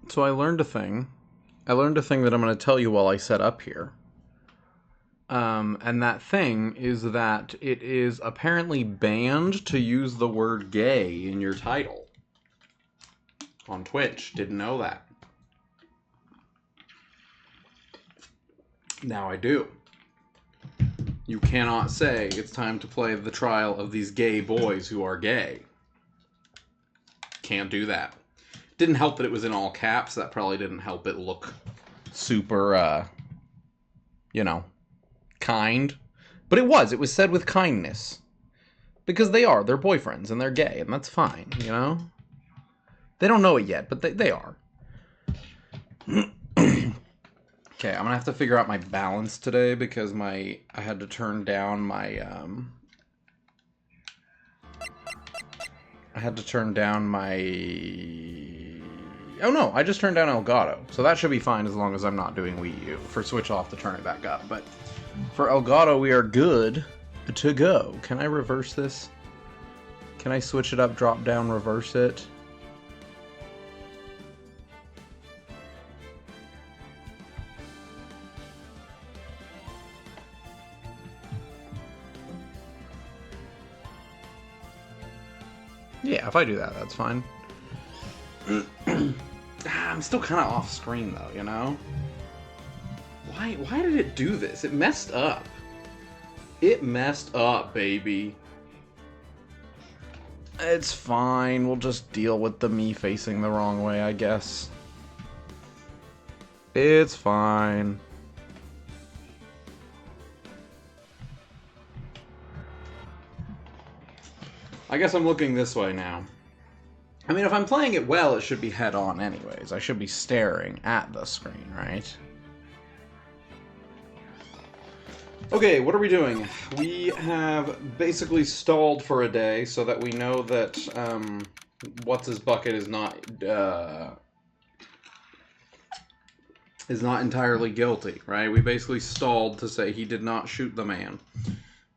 So I learned a thing. I learned a thing that I'm going to tell you while I set up here. And that thing is that it is apparently banned to use the word gay in your title on Twitch. Didn't know that. Now I do. You cannot say it's time to play the trial of these gay boys who are gay. Can't do that. Didn't help that it was in all caps. That probably didn't help it look super, kind. But it was said with kindness. Because they're boyfriends, and they're gay, and that's fine, you know? They don't know it yet, but they are. Okay, I'm gonna have to figure out my balance today, because I had to turn down my, oh no, I just turned down Elgato. So that should be fine as long as I'm not doing Wii U. For Switch off to turn it back up. But for Elgato, we are good to go. Can I reverse this? Can I switch it up, drop down, reverse it? Yeah, if I do that, that's fine. I'm still kind of off screen though, you know? Why did it do this? It messed up. It messed up, baby. It's fine. We'll just deal with me facing the wrong way, I guess. It's fine. I guess I'm looking this way now. I mean, if I'm playing it well, it should be head-on anyways. I should be staring at the screen, right? Okay, what are we doing? We have basically stalled for a day so that we know that, What's-His-Bucket is not entirely guilty, right? We basically stalled to say he did not shoot the man.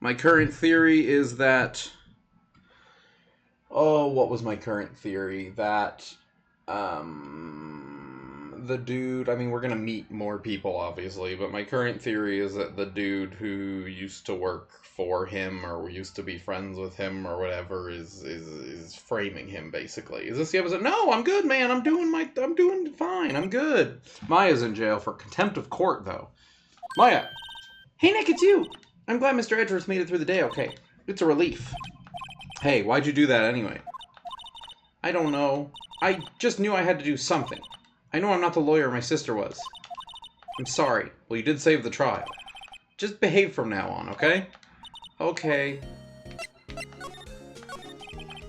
My current theory is that... Oh, what was my current theory? That, the dude... I mean, we're gonna meet more people, obviously, but my current theory is that the dude who used to work for him, or used to be friends with him, or whatever, is framing him, basically. Is this the episode? No, I'm good, man! I'm doing fine, I'm good! Maya's in jail for contempt of court, though. Maya! Hey, Nick, it's you! I'm glad Mr. Edgeworth made it through the day okay. It's a relief. Hey, why'd you do that anyway? I don't know. I just knew I had to do something. I know I'm not the lawyer my sister was. I'm sorry. Well, you did save the trial. Just behave from now on, okay? Okay.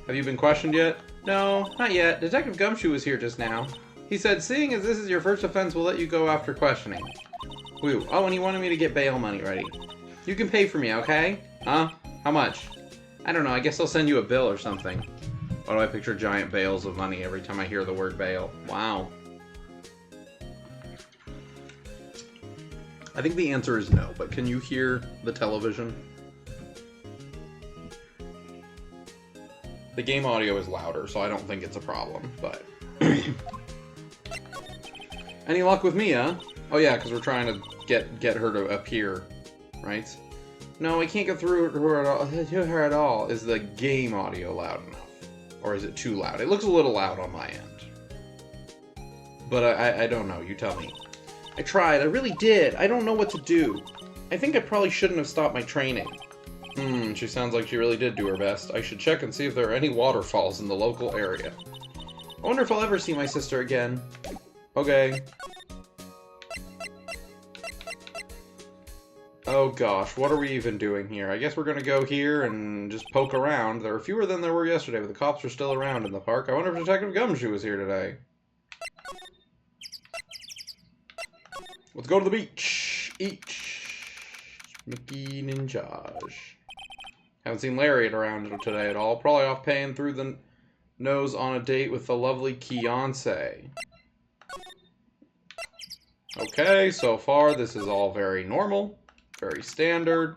Have you been questioned yet? No, not yet. Detective Gumshoe was here just now. He said, seeing as this is your first offense, we'll let you go after questioning. Woo. Oh, and he wanted me to get bail money ready. You can pay for me, okay? Huh? How much? I don't know, I guess I'll send you a bill or something. Why do I picture giant bales of money every time I hear the word bail? Wow. I think the answer is no, but can you hear the television? The game audio is louder, so I don't think it's a problem, but... Any luck with me, huh? Oh yeah, because we're trying to get her to appear, right? No, I can't get through to her at all. Is the game audio loud enough? Or is it too loud? It looks a little loud on my end. But I don't know. You tell me. I tried. I really did. I don't know what to do. I think I probably shouldn't have stopped my training. She sounds like she really did do her best. I should check and see if there are any waterfalls in the local area. I wonder if I'll ever see my sister again. Okay. Oh gosh, what are we even doing here? I guess we're gonna go here and just poke around. There are fewer than there were yesterday, but the cops are still around in the park. I wonder if Detective Gumshoe was here today. Let's go to the beach. Each. Mickey Ninjage. Haven't seen Lariat around today at all. Probably off paying through the nose on a date with the lovely Keonce. Okay, so far this is all very normal. Very standard.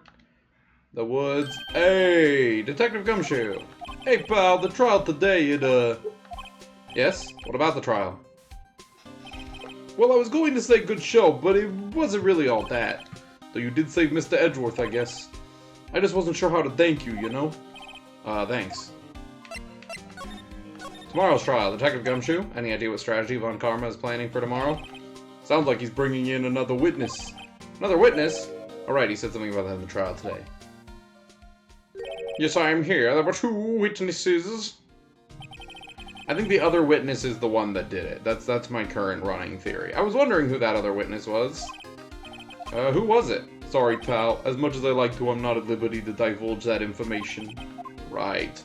The woods. Hey, Detective Gumshoe. Hey, pal, the trial today, Yes? What about the trial? Well, I was going to say good show, but it wasn't really all that. Though you did save Mr. Edgeworth, I guess. I just wasn't sure how to thank you, you know? Thanks. Tomorrow's trial, Detective Gumshoe. Any idea what strategy Von Karma is planning for tomorrow? Sounds like he's bringing in another witness. Another witness? Alright, he said something about that in the trial today. Yes, I am here. There were 2 witnesses. I think the other witness is the one that did it. That's my current running theory. I was wondering who that other witness was. Who was it? Sorry, pal. As much as I like to, I'm not at liberty to divulge that information. Right.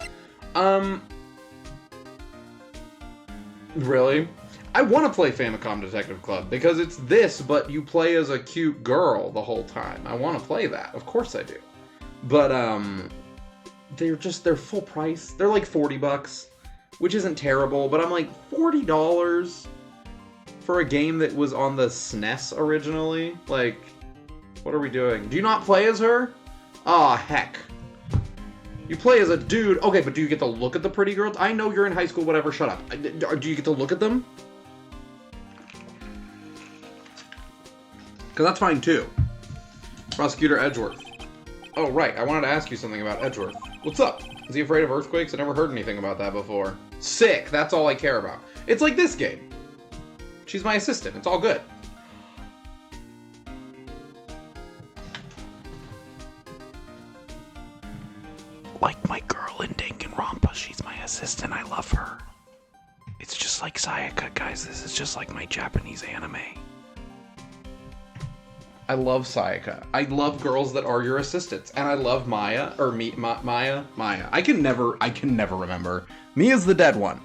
Really? I want to play Famicom Detective Club, because it's this, but you play as a cute girl the whole time. I want to play that. Of course I do. But, they're full price. They're like $40, which isn't terrible, but I'm like, $40 for a game that was on the SNES originally? Like, what are we doing? Do you not play as her? Aw, heck. You play as a dude. Okay, but do you get to look at the pretty girls? I know you're in high school, whatever, shut up. Do you get to look at them? Because that's fine, too. Prosecutor Edgeworth. Oh, right, I wanted to ask you something about Edgeworth. What's up? Is he afraid of earthquakes? I never heard anything about that before. Sick, that's all I care about. It's like this game. She's my assistant, it's all good. Like my girl in Danganronpa, she's my assistant, I love her. It's just like Sayaka, guys, this is just like my Japanese anime. I love Sayaka. I love girls that are your assistants. And I love Maya, or Maya. I can never remember. Mia's the dead one.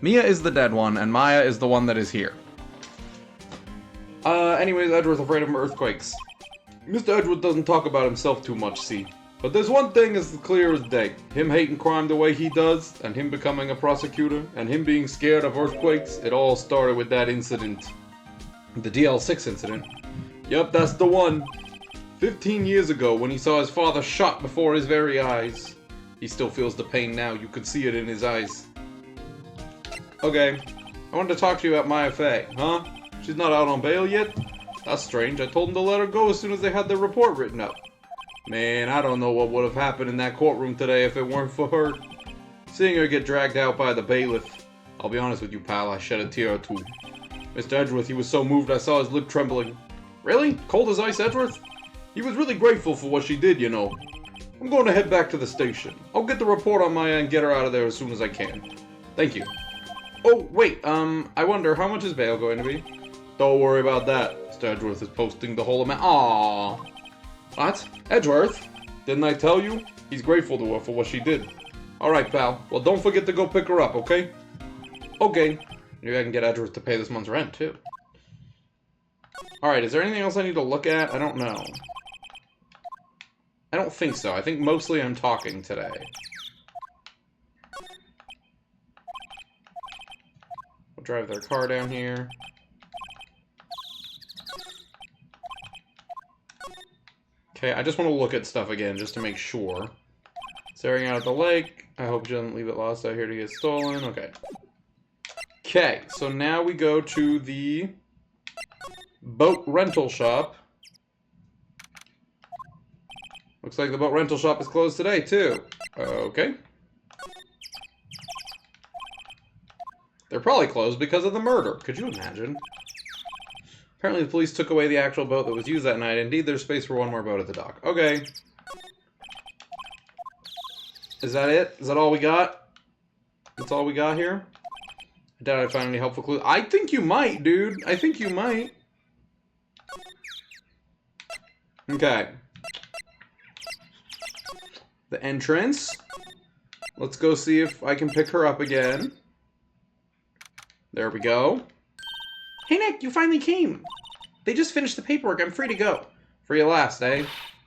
Mia is the dead one, and Maya is the one that is here. Anyways, Edgeworth's afraid of earthquakes. Mr. Edgeworth doesn't talk about himself too much, see. But there's one thing as clear as day. Him hating crime the way he does, and him becoming a prosecutor, and him being scared of earthquakes, it all started with that incident. The DL6 incident. Yep, that's the one. 15 years ago, when he saw his father shot before his very eyes. He still feels the pain now, you could see it in his eyes. Okay, I wanted to talk to you about Maya Fey, huh? She's not out on bail yet? That's strange, I told them to let her go as soon as they had their report written up. Man, I don't know what would have happened in that courtroom today if it weren't for her. Seeing her get dragged out by the bailiff. I'll be honest with you, pal, I shed a tear or two. Mr. Edgeworth, he was so moved I saw his lip trembling. Really? Cold as ice, Edgeworth? He was really grateful for what she did, you know. I'm going to head back to the station. I'll get the report on Maya and get her out of there as soon as I can. Thank you. Oh, wait, I wonder, how much is bail going to be? Don't worry about that. Mr. Edgeworth is posting the whole amount. Aww. What? Edgeworth? Didn't I tell you? He's grateful to her for what she did. Alright, pal. Well, don't forget to go pick her up, okay? Okay. Maybe I can get Edgeworth to pay this month's rent, too. Alright, is there anything else I need to look at? I don't know. I don't think so. I think mostly I'm talking today. We'll drive their car down here. Okay, I just want to look at stuff again, just to make sure. Staring out at the lake. I hope you doesn't leave it lost out here to get stolen. Okay. Okay, so now we go to the boat rental shop. Looks like the boat rental shop is closed today, too. Okay. They're probably closed because of the murder. Could you imagine? Apparently the police took away the actual boat that was used that night. Indeed, there's space for one more boat at the dock. Okay. Is that it? Is that all we got? That's all we got here? I doubt I'd find any helpful clues. I think you might, dude. I think you might. Okay. The entrance. Let's go see if I can pick her up again. There we go. Hey, Nick, you finally came. They just finished the paperwork. I'm free to go. Free at last, eh?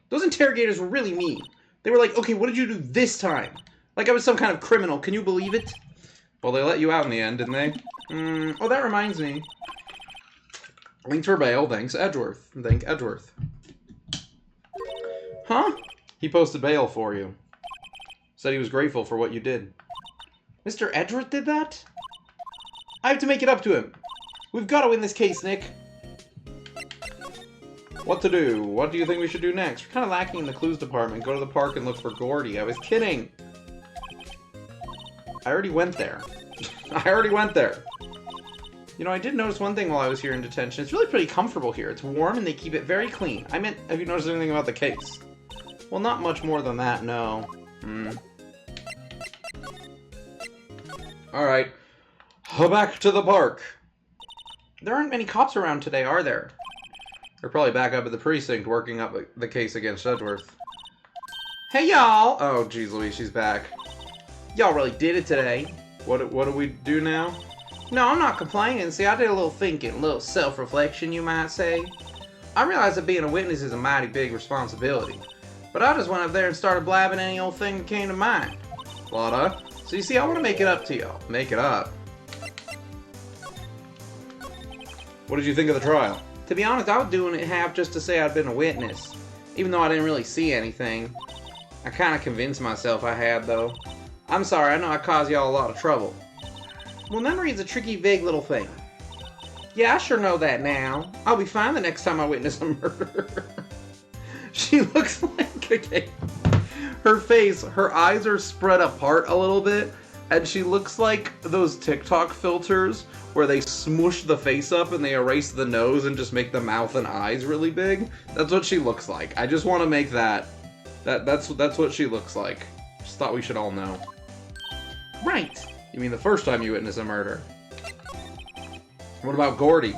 Those interrogators were really mean. They were like, okay, what did you do this time? Like I was some kind of criminal. Can you believe it? Well, they let you out in the end, didn't they? Oh, that reminds me. Thanks for bail. Thanks, Edgeworth. Thank Edgeworth. Huh? He posted bail for you. Said he was grateful for what you did. Mr. Edgeworth did that? I have to make it up to him. We've got to win this case, Nick. What to do? What do you think we should do next? We're kind of lacking in the clues department. Go to the park and look for Gordy. I was kidding. I already went there. I already went there. You know, I did notice one thing while I was here in detention. It's really pretty comfortable here. It's warm and they keep it very clean. I meant, have you noticed anything about the case? Well, not much more than that, no. Alright. Back to the park. There aren't many cops around today, are there? They're probably back up at the precinct working up the case against Edgeworth. Hey, y'all! Oh, geez Louise, she's back. Y'all really did it today. What do we do now? No, I'm not complaining. See, I did a little thinking, a little self-reflection, you might say. I realize that being a witness is a mighty big responsibility. But I just went up there and started blabbing any old thing that came to mind. Lotta. So you see, I want to make it up to y'all. Make it up? What did you think of the trial? To be honest, I was doing it half just to say I'd been a witness. Even though I didn't really see anything. I kind of convinced myself I had, though. I'm sorry, I know I caused y'all a lot of trouble. Well, memory is a tricky, vague little thing. Yeah, I sure know that now. I'll be fine the next time I witness a murder. She looks like, okay, her face, her eyes are spread apart a little bit, and she looks like those TikTok filters where they smoosh the face up and they erase the nose and just make the mouth and eyes really big. That's what she looks like. I just want to make that's what she looks like. Just thought we should all know. Right. You mean the first time you witnessed a murder? What about Gordy?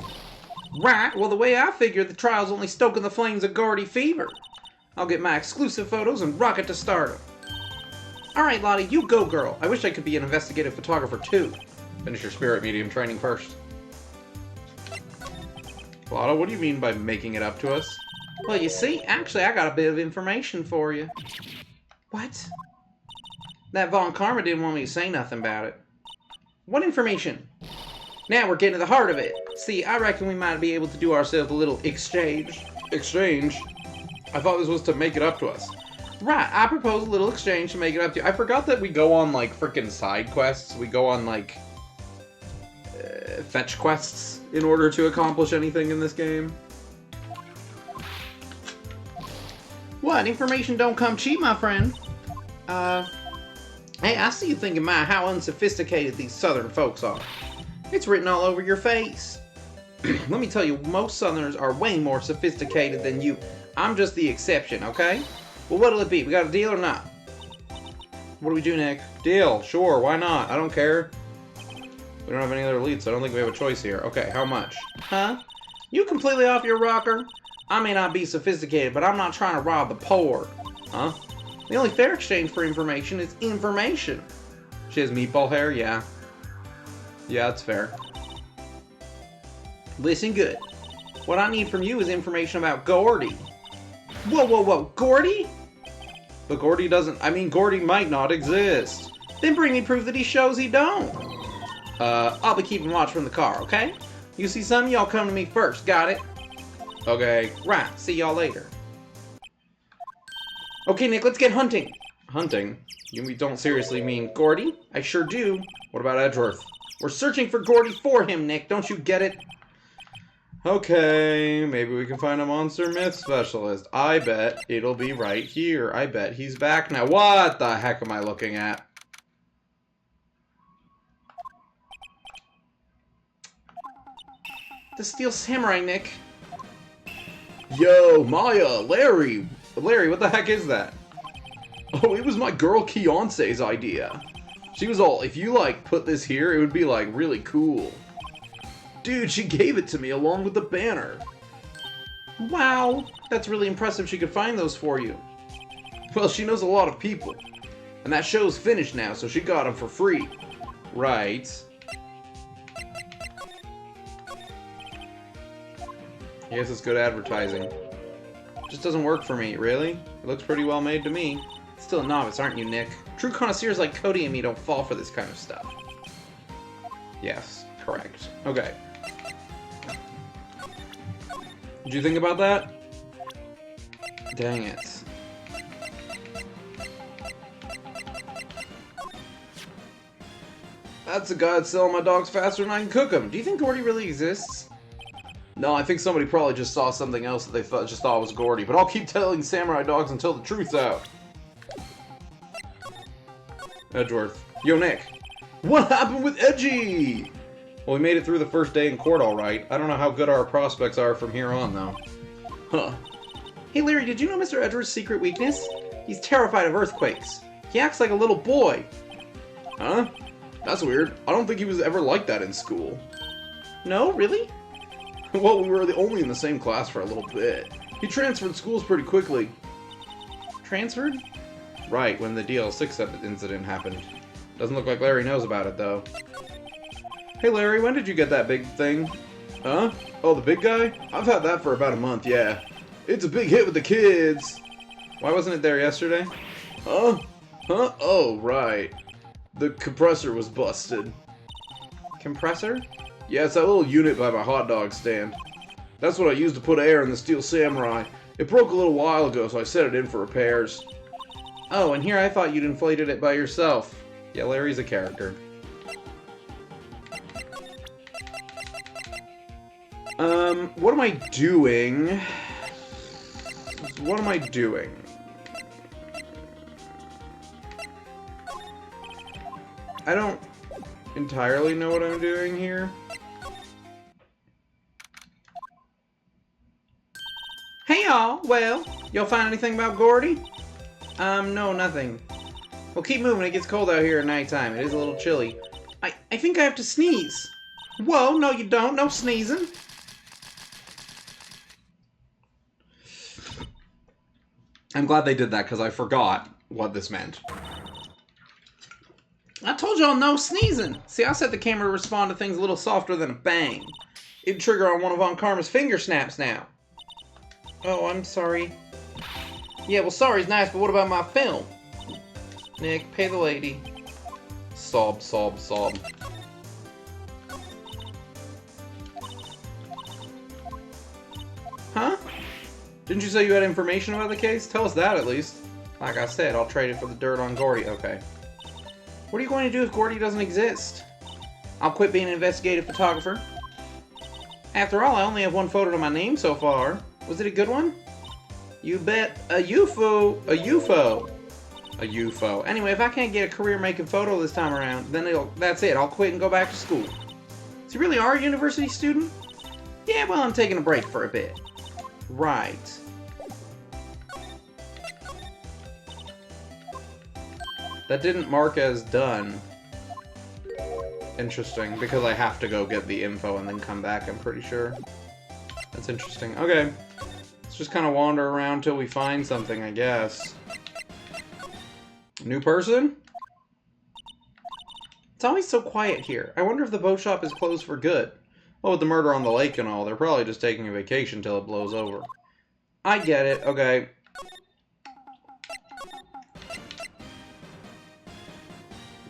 Right. Well, the way I figure, the trial's only stoking the flames of Gordy fever. I'll get my exclusive photos and rocket to stardom. Alright, Lottie, you go, girl. I wish I could be an investigative photographer, too. Finish your spirit medium training first. Lotta, what do you mean by making it up to us? Well, you see, actually, I got a bit of information for you. What? That Von Karma didn't want me to say nothing about it. What information? Now we're getting to the heart of it. See, I reckon we might be able to do ourselves a little exchange. Exchange? I thought this was to make it up to us. Right, I propose a little exchange to make it up to you. I forgot that we go on, like, frickin' side quests. We go on, like, fetch quests in order to accomplish anything in this game. What? Information don't come cheap, my friend. Hey, I see you thinking, my, how unsophisticated these southern folks are. It's written all over your face. Let me tell you, most southerners are way more sophisticated than you. I'm just the exception, okay? Well, what'll it be? We got a deal or not? What do we do, Nick? Deal. Sure, why not? I don't care. We don't have any other leads, so I don't think we have a choice here. Okay, how much? Huh? You completely off your rocker? I may not be sophisticated, but I'm not trying to rob the poor. Huh? The only fair exchange for information is information. She has meatball hair? Yeah. Yeah, that's fair. Listen good. What I need from you is information about Gordy. Whoa, whoa, whoa. Gordy? But Gordy doesn't... I mean, Gordy might not exist. Then bring me proof that he shows he don't. I'll be keeping watch from the car, okay? You see something, y'all come to me first. Got it? Okay. Right. See y'all later. Okay, Nick, let's get hunting. Hunting? You don't seriously mean Gordy? I sure do. What about Edgeworth? We're searching for Gordy for him, Nick. Don't you get it? Okay, maybe we can find a monster myth specialist. I bet it'll be right here. I bet he's back now. What the heck am I looking at? The Steel Samurai, Nick. Yo, Maya, Larry. Larry, what the heck is that? Oh, it was my girl Keonce's idea. She was all, if you, like, put this here, it would be, like, really cool. Dude, she gave it to me along with the banner. Wow, that's really impressive she could find those for you. Well, she knows a lot of people. And that show's finished now, so she got them for free. Right. I guess it's good advertising. Just doesn't work for me, really? It looks pretty well made to me. Still a novice, aren't you, Nick? True connoisseurs like Cody and me don't fall for this kind of stuff. Yes, correct. Okay. Did you think about that? Dang it. That's the guy that's selling my dogs faster than I can cook them. Do you think Gordy really exists? No, I think somebody probably just saw something else that they just thought was Gordy. But I'll keep telling samurai dogs until the truth's out. Edgeworth. Yo, Nick. What happened with Edgy? Well, we made it through the first day in court all right. I don't know how good our prospects are from here on, though. Huh. Hey, Larry, did you know Mr. Edgeworth's secret weakness? He's terrified of earthquakes. He acts like a little boy. Huh? That's weird. I don't think he was ever like that in school. No, really? Well, we were only in the same class for a little bit. He transferred schools pretty quickly. Transferred? Right, when the DL6 incident happened. Doesn't look like Larry knows about it, though. Hey, Larry, when did you get that big thing? Huh? Oh, the big guy? I've had that for about a month, yeah. It's a big hit with the kids. Why wasn't it there yesterday? Huh? Huh? Oh, right. The compressor was busted. Compressor? Yeah, it's that little unit by my hot dog stand. That's what I used to put air in the Steel Samurai. It broke a little while ago, so I set it in for repairs. Oh, and here I thought you'd inflated it by yourself. Yeah, Larry's a character. What am I doing? What am I doing? I don't entirely know what I'm doing here. Hey y'all! Well, y'all find anything about Gordy? No, nothing. Well, keep moving. It gets cold out here at nighttime. It is a little chilly. I think I have to sneeze. Whoa, no you don't. No sneezing. I'm glad they did that, because I forgot what this meant. I told y'all no sneezing. See, I set the camera to respond to things a little softer than a bang. It'd trigger on one of Von Karma's finger snaps now. Oh, I'm sorry. Yeah, well, sorry's nice, but what about my film? Nick, pay the lady. Sob, sob, sob. Huh? Didn't you say you had information about the case? Tell us that, at least. Like I said, I'll trade it for the dirt on Gordy. Okay. What are you going to do if Gordy doesn't exist? I'll quit being an investigative photographer. After all, I only have one photo to my name so far. Was it a good one? You bet. A UFO. A UFO. A UFO. Anyway, if I can't get a career making photo this time around, then that's it. I'll quit and go back to school. So you really are a university student? Yeah, well, I'm taking a break for a bit. Right. That didn't mark as done. Interesting, because I have to go get the info and then come back, I'm pretty sure. That's interesting. Okay. Let's just kind of wander around till we find something, I guess. New person? It's always so quiet here. I wonder if the boat shop is closed for good. Well, with the murder on the lake and all, they're probably just taking a vacation till it blows over. I get it. Okay.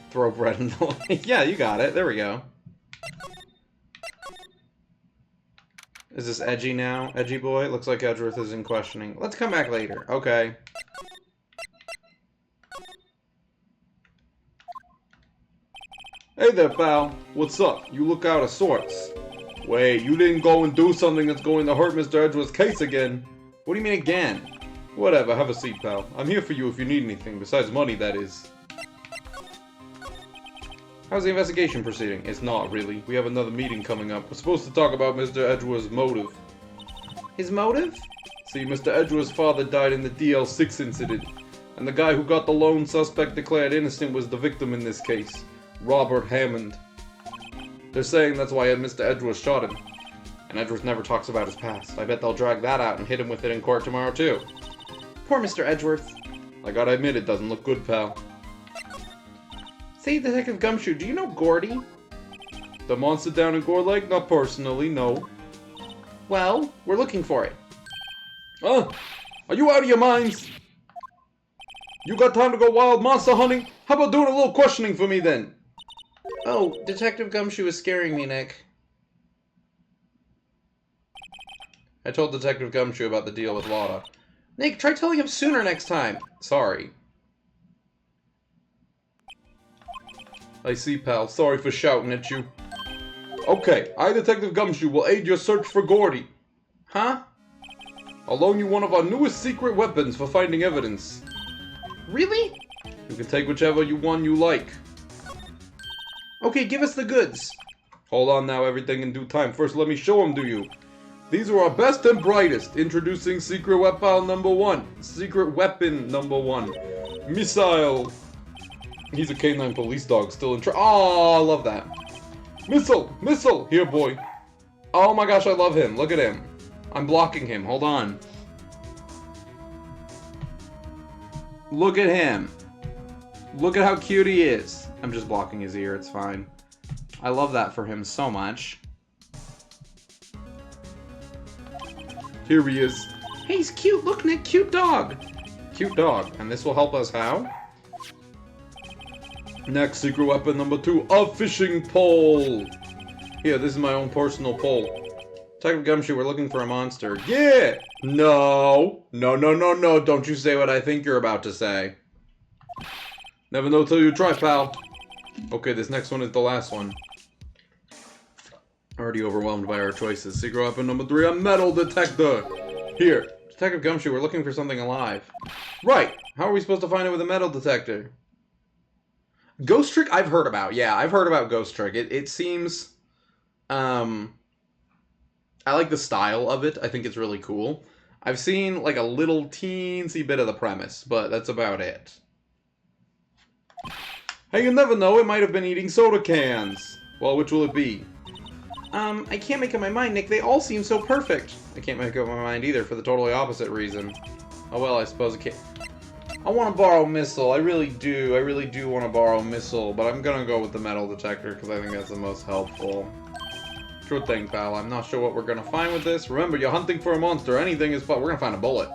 Throw bread in the lake. Yeah, you got it. There we go. Is this Edgy now? Edgy boy? Looks like Edgeworth is in questioning. Let's come back later. Okay. Hey there, pal. What's up? You look out of sorts. Wait, you didn't go and do something that's going to hurt Mr. Edgeworth's case again. What do you mean again? Whatever, have a seat, pal. I'm here for you if you need anything, besides money, that is. How's the investigation proceeding? It's not, really. We have another meeting coming up. We're supposed to talk about Mr. Edgeworth's motive. His motive? See, Mr. Edgeworth's father died in the DL6 incident, and the guy who got the lone suspect declared innocent was the victim in this case, Robert Hammond. They're saying that's why Mr. Edgeworth shot him. And Edgeworth never talks about his past. I bet they'll drag that out and hit him with it in court tomorrow, too. Poor Mr. Edgeworth. I gotta admit, it doesn't look good, pal. Say, Detective Gumshoe, do you know Gordy? The monster down in Gore Lake? Not personally, no. Well, we're looking for it. Huh? Are you out of your minds? You got time to go wild monster hunting? How about doing a little questioning for me, then? Oh, Detective Gumshoe is scaring me, Nick. I told Detective Gumshoe about the deal with Lotta. Nick, try telling him sooner next time. Sorry. I see, pal. Sorry for shouting at you. Okay, I, Detective Gumshoe, will aid your search for Gordy. Huh? I'll loan you one of our newest secret weapons for finding evidence. Really? You can take whichever one you like. Okay, give us the goods. Hold on now, everything in due time. First, let me show them to you. These are our best and brightest. Introducing secret weapon number 1. Secret weapon number 1. Missile. He's a canine police dog still in Oh, I love that. Missile! Missile! Here, boy. Oh my gosh, I love him. Look at him. I'm blocking him. Hold on. Look at him. Look at how cute he is. I'm just blocking his ear. It's fine. I love that for him so much. Here he is. Hey, he's cute. Look, Nick. Cute dog. Cute dog. And this will help us how? Next, secret weapon number 2. A fishing pole. Here, this is my own personal pole. Detective Gumshoe, we're looking for a monster. Yeah! No. No, no, no, no. Don't you say what I think you're about to say. Never know till you try, pal. Okay, this next one is the last one. Already overwhelmed by our choices. Secret weapon number 3, a metal detector. Here, Detective Gumshoe, we're looking for something alive. Right. How are we supposed to find it with a metal detector? Ghost trick I've heard about. Yeah, I've heard about ghost trick. It seems... I like the style of it. I think it's really cool. I've seen like a little teensy bit of the premise, but that's about it. Hey, you never know. It might have been eating soda cans. Well, which will it be? I can't make up my mind, Nick. They all seem so perfect. I can't make up my mind either for the totally opposite reason. Oh, well, I suppose it can't. I want to borrow Missile. I really do. I really do want to borrow Missile, but I'm going to go with the metal detector because I think that's the most helpful. Sure thing, pal. I'm not sure what we're going to find with this. Remember, you're hunting for a monster. Anything is fun. We're going to find a bullet.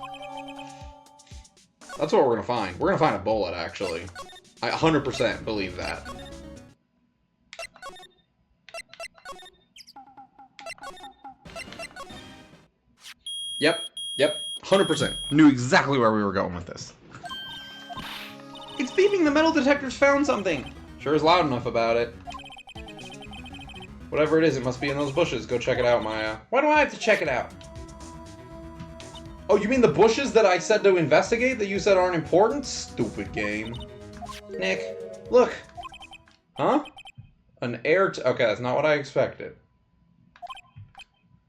That's what we're going to find. We're going to find a bullet, actually. I 100% believe that. Yep. Yep. 100%. Knew exactly where we were going with this. It's beeping. The metal detector's found something. Sure is loud enough about it. Whatever it is, it must be in those bushes. Go check it out, Maya. Why do I have to check it out? Oh, you mean the bushes that I said to investigate that you said aren't important? Stupid game. Nick, look. Huh? An air... Okay, that's not what I expected.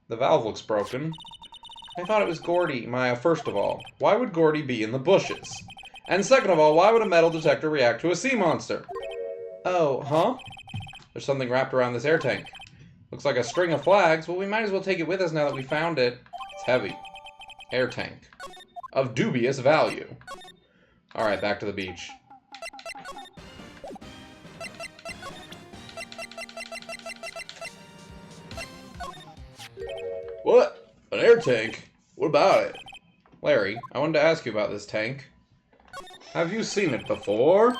The valve looks broken. I thought it was Gordy. Maya, first of all, why would Gordy be in the bushes? And second of all, why would a metal detector react to a sea monster? Oh, huh? There's something wrapped around this air tank. Looks like a string of flags. Well, we might as well take it with us now that we found it. It's heavy. Air tank. Of dubious value. Alright, back to the beach. What? An air tank? What about it? Larry, I wanted to ask you about this tank. Have you seen it before?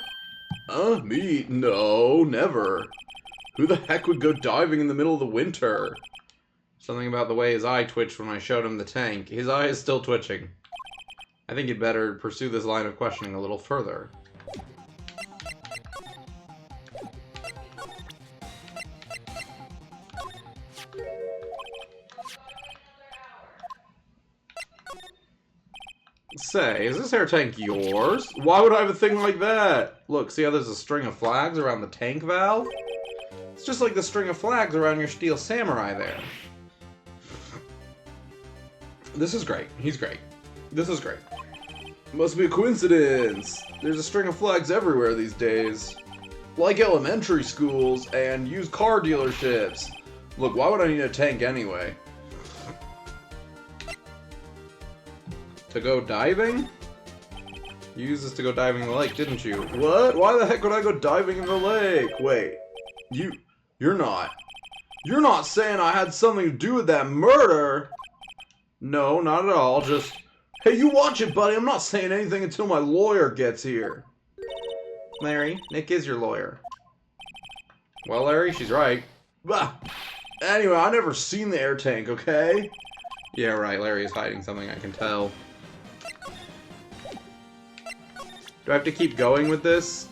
Me? No, never. Who the heck would go diving in the middle of the winter? Something about the way his eye twitched when I showed him the tank. His eye is still twitching. I think you'd better pursue this line of questioning a little further. Say, is this air tank yours? Why would I have a thing like that? Look, see how there's a string of flags around the tank valve? It's just like the string of flags around your steel samurai there. This is great. He's great. This is great. Must be a coincidence. There's a string of flags everywhere these days. Like elementary schools and used car dealerships. Look, why would I need a tank anyway? To go diving? You used this to go diving in the lake, didn't you? What? Why the heck would I go diving in the lake? Wait. You're not saying I had something to do with that murder? No, not at all. Just, hey, you watch it, buddy. I'm not saying anything until my lawyer gets here. Larry, Nick is your lawyer. Well, Larry, she's right. Bah. Anyway, I never seen the air tank, okay? Yeah, right. Larry is hiding something, I can tell. Do I have to keep going with this?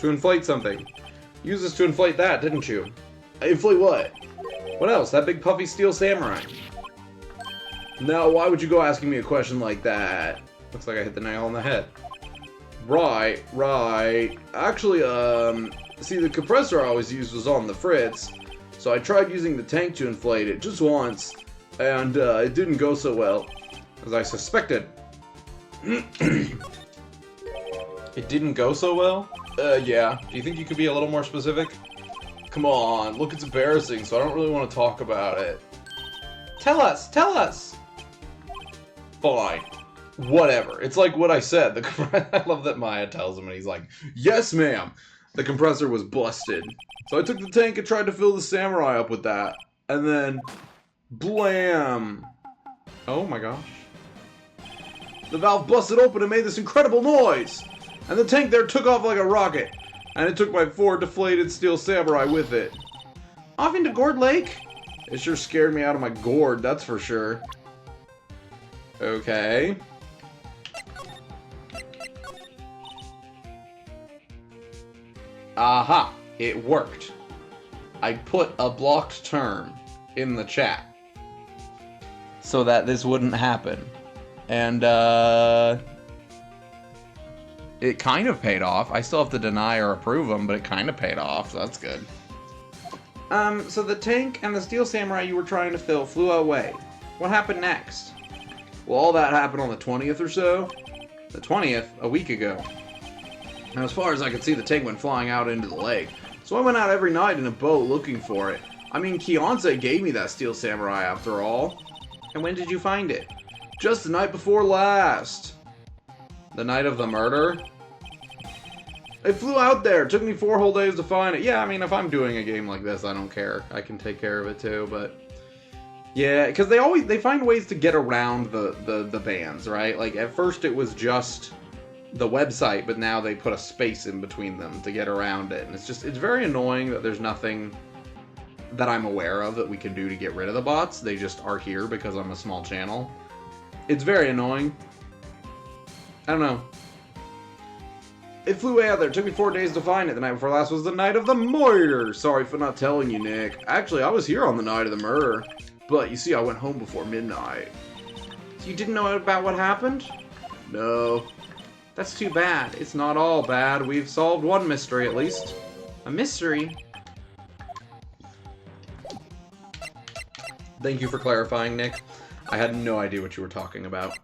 to inflate something. Use this to inflate that, didn't you? Inflate what? What else? That big puffy steel samurai. Now, why would you go asking me a question like that? Looks like I hit the nail on the head. Right. Actually, see, the compressor I always used was on the Fritz, so I tried using the tank to inflate it just once, and it didn't go so well, as I suspected. It didn't go so well? Yeah. Do you think you could be a little more specific? Come on, look, it's embarrassing, so I don't really want to talk about it. Tell us! Fine. Whatever. It's like what I said. I love that Maya tells him and he's like, yes, ma'am. The compressor was busted. So I took the tank and tried to fill the samurai up with that. And then, blam. Oh my gosh. The valve busted open and made this incredible noise. And the tank there took off like a rocket. And it took my 4 deflated steel samurai with it. Off into Gourd Lake? It sure scared me out of my gourd, that's for sure. Okay. Aha! It worked. I put a blocked term in the chat so that this wouldn't happen. And, it kind of paid off. I still have to deny or approve them, but it kind of paid off, so that's good. So the tank and the steel samurai you were trying to fill flew away. What happened next? Well, all that happened on the 20th or so. The 20th, a week ago. Now, as far as I could see, the tank went flying out into the lake. So I went out every night in a boat looking for it. I mean, Kiyonse gave me that steel samurai after all. And when did you find it? Just the night before last. The night of the murder? It flew out there. It took me 4 whole days to find it. Yeah, I mean, if I'm doing a game like this, I don't care. I can take care of it too, but... Yeah, because they find ways to get around the bans, right? Like, at first it was just the website, but now they put a space in between them to get around it. And it's very annoying that there's nothing that I'm aware of that we can do to get rid of the bots. They just are here because I'm a small channel. It's very annoying. I don't know. It flew way out there. It took me 4 days to find it. The night before last was the night of the murder. Sorry for not telling you, Nick. Actually, I was here on the night of the murder. But, you see, I went home before midnight. So you didn't know about what happened? No. That's too bad. It's not all bad. We've solved one mystery, at least. A mystery? Thank you for clarifying, Nick. I had no idea what you were talking about.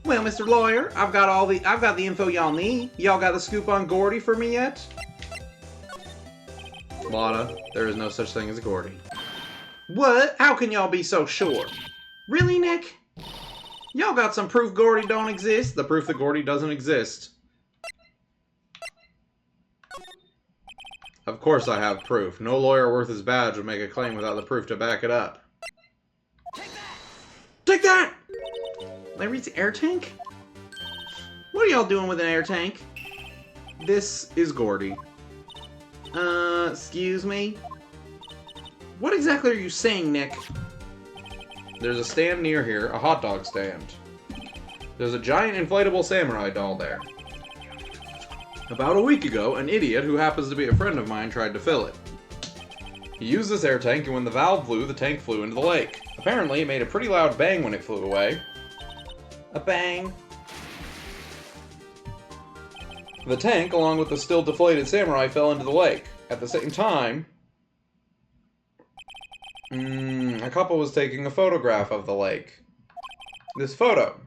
Well, Mr. Lawyer, I've got the info y'all need. Y'all got the scoop on Gordy for me yet? Lotta, there is no such thing as a Gordy. What? How can y'all be so sure? Really, Nick? Y'all got some proof Gordy don't exist? The proof that Gordy doesn't exist. Of course I have proof. No lawyer worth his badge would make a claim without the proof to back it up. Take that! Larry's air tank? What are y'all doing with an air tank? This is Gordy. Excuse me? What exactly are you saying, Nick? There's a stand near here, a hot dog stand. There's a giant inflatable samurai doll there. About a week ago, an idiot who happens to be a friend of mine tried to fill it. He used this air tank, and when the valve blew, the tank flew into the lake. Apparently, it made a pretty loud bang when it flew away. A bang. The tank, along with the still deflated samurai, fell into the lake. At the same time, a couple was taking a photograph of the lake. This photo.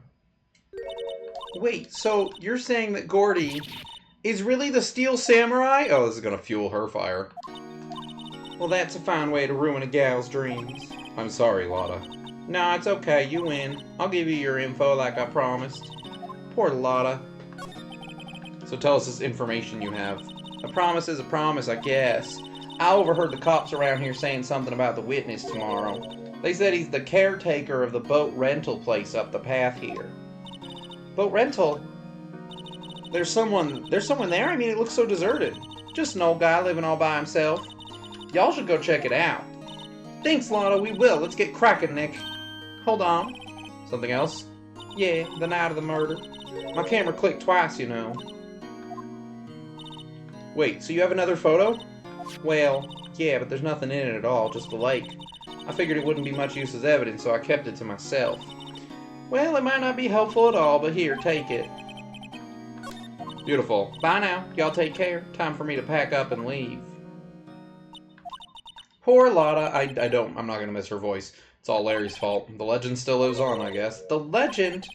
Wait, so you're saying that Gordy is really the steel samurai? Oh, this is gonna fuel her fire. Well, that's a fine way to ruin a gal's dreams. I'm sorry, Lotta. No, it's okay, you win. I'll give you your info like I promised. Poor Lotta. So tell us this information you have. A promise is a promise, I guess. I overheard the cops around here saying something about the witness tomorrow. They said he's the caretaker of the boat rental place up the path here. Boat rental? There's someone there? I mean, it looks so deserted. Just an old guy living all by himself. Y'all should go check it out. Thanks, Lotta, we will. Let's get cracking, Nick. Hold on. Something else? Yeah, the night of the murder. My camera clicked twice, you know. Wait, so you have another photo? Well, yeah, but there's nothing in it at all, just the lake. I figured it wouldn't be much use as evidence, so I kept it to myself. Well, it might not be helpful at all, but here, take it. Beautiful. Bye now. Y'all take care. Time for me to pack up and leave. Poor Lotta. I'm not gonna miss her voice. It's all Larry's fault. The legend still lives on, I guess. The legend?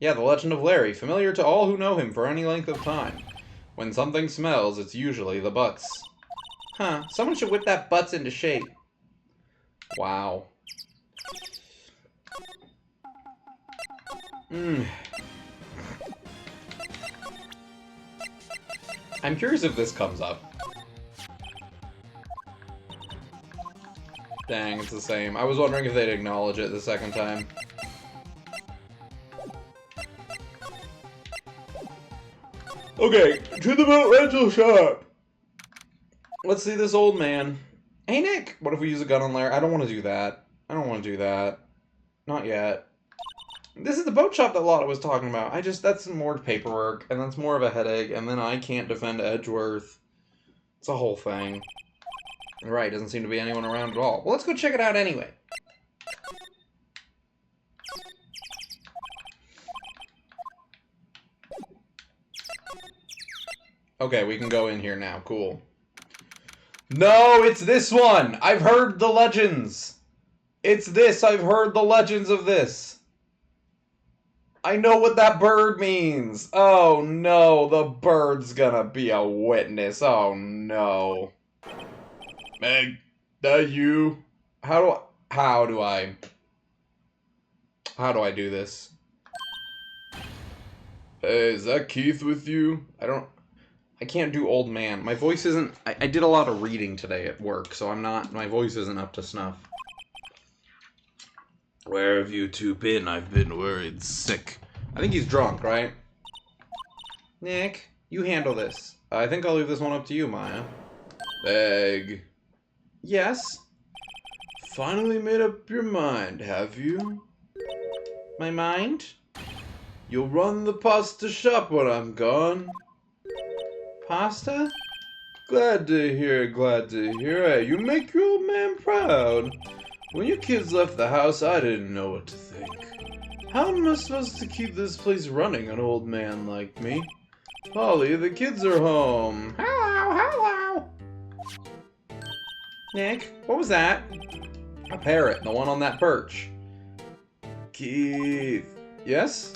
Yeah, the legend of Larry, familiar to all who know him for any length of time. When something smells, it's usually the Butz. Huh, someone should whip that Butz into shape. Wow. I'm curious if this comes up. Dang, it's the same. I was wondering if they'd acknowledge it the second time. Okay, to the boat rental shop! Let's see this old man. Hey, Nick! What if we use a gun on Larry? I don't want to do that. I don't want to do that. Not yet. This is the boat shop that Lotta was talking about. That's more paperwork, and that's more of a headache, and then I can't defend Edgeworth. It's a whole thing. Right, doesn't seem to be anyone around at all. Well, let's go check it out anyway. Okay, we can go in here now. Cool. No, it's this one! I've heard the legends! It's this! I've heard the legends of this! I know what that bird means! Oh no, the bird's gonna be a witness. Oh no. Meg, that you? How do I do this? Hey, is that Keith with you? I can't do old man. My voice isn't... I did a lot of reading today at work, so my voice isn't up to snuff. Where have you two been? I've been worried sick. I think he's drunk, right? Nick, you handle this. I think I'll leave this one up to you, Maya. Beg. Yes? Finally made up your mind, have you? My mind? You'll run the pasta shop when I'm gone. Pasta? Glad to hear, glad to hear. Hey, you make your old man proud. When you kids left the house, I didn't know what to think. How am I supposed to keep this place running, an old man like me? Polly, the kids are home. Hello, hello. Nick, what was that? A parrot, the one on that perch. Keith. Yes?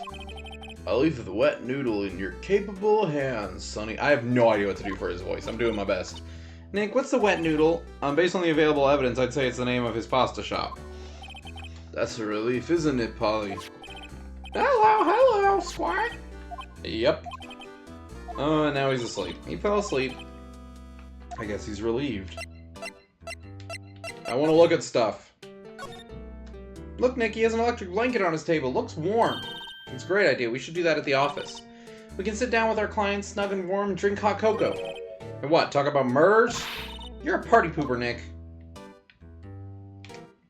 I'll leave the wet noodle in your capable hands, Sonny. I have no idea what to do for his voice. I'm doing my best. Nick, what's the wet noodle? Based on the available evidence, I'd say it's the name of his pasta shop. That's a relief, isn't it, Polly? Hello, hello, Squat. Yep. Oh, and now he's asleep. He fell asleep. I guess he's relieved. I want to look at stuff. Look, Nick, he has an electric blanket on his table. Looks warm. It's a great idea. We should do that at the office. We can sit down with our clients, snug and warm, and drink hot cocoa. And what, talk about murders? You're a party pooper, Nick.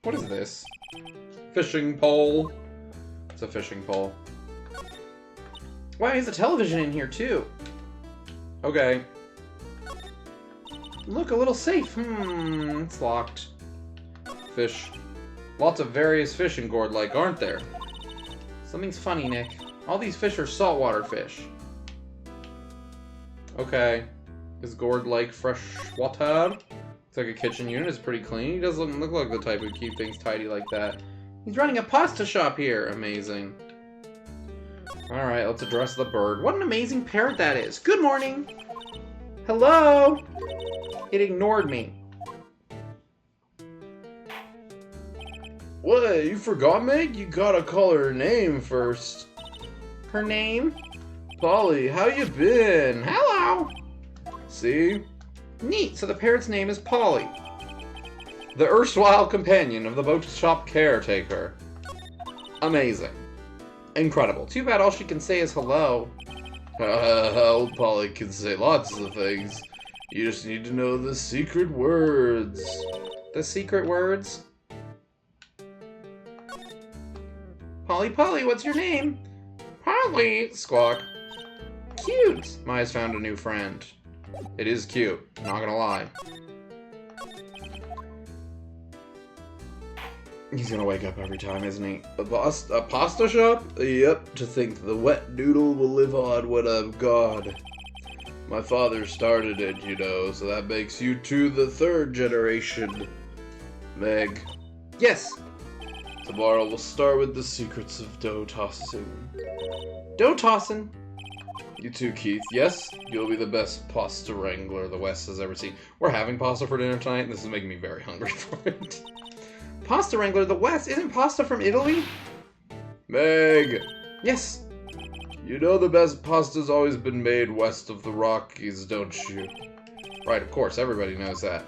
What is this? Fishing pole. It's a fishing pole. Wow, he has a television in here, too. Okay. Look, a little safe. It's locked. Fish. Lots of various fish in Gourd Lake, aren't there? Something's funny, Nick. All these fish are saltwater fish. Okay. Is Gourd Lake fresh water? It's like a kitchen unit. It's pretty clean. He doesn't look like the type who'd keep things tidy like that. He's running a pasta shop here. Amazing. Alright, let's address the bird. What an amazing parrot that is. Good morning. Hello. It ignored me. What? You forgot, Meg? You gotta call her name first. Her name? Polly, how you been? Hello! See? Neat, so the parrot's name is Polly. The erstwhile companion of the boat shop caretaker. Amazing. Incredible. Too bad all she can say is hello. Old Polly can say lots of things. You just need to know the secret words. The secret words? Polly, Polly, what's your name? Polly! Squawk. Cute! Maya's found a new friend. It is cute, not gonna lie. He's gonna wake up every time, isn't he? A pasta shop? Yep, to think the wet noodle will live on when I'm gone. My father started it, you know, so that makes you two the third generation. Meg. Yes! Tomorrow we'll start with the secrets of dough tossing. Dough tossing? You too, Keith. Yes? You'll be the best pasta wrangler the West has ever seen. We're having pasta for dinner tonight, and this is making me very hungry for it. Pasta wrangler the West? Isn't pasta from Italy? Meg! Yes? You know the best pasta's always been made west of the Rockies, don't you? Right, of course. Everybody knows that.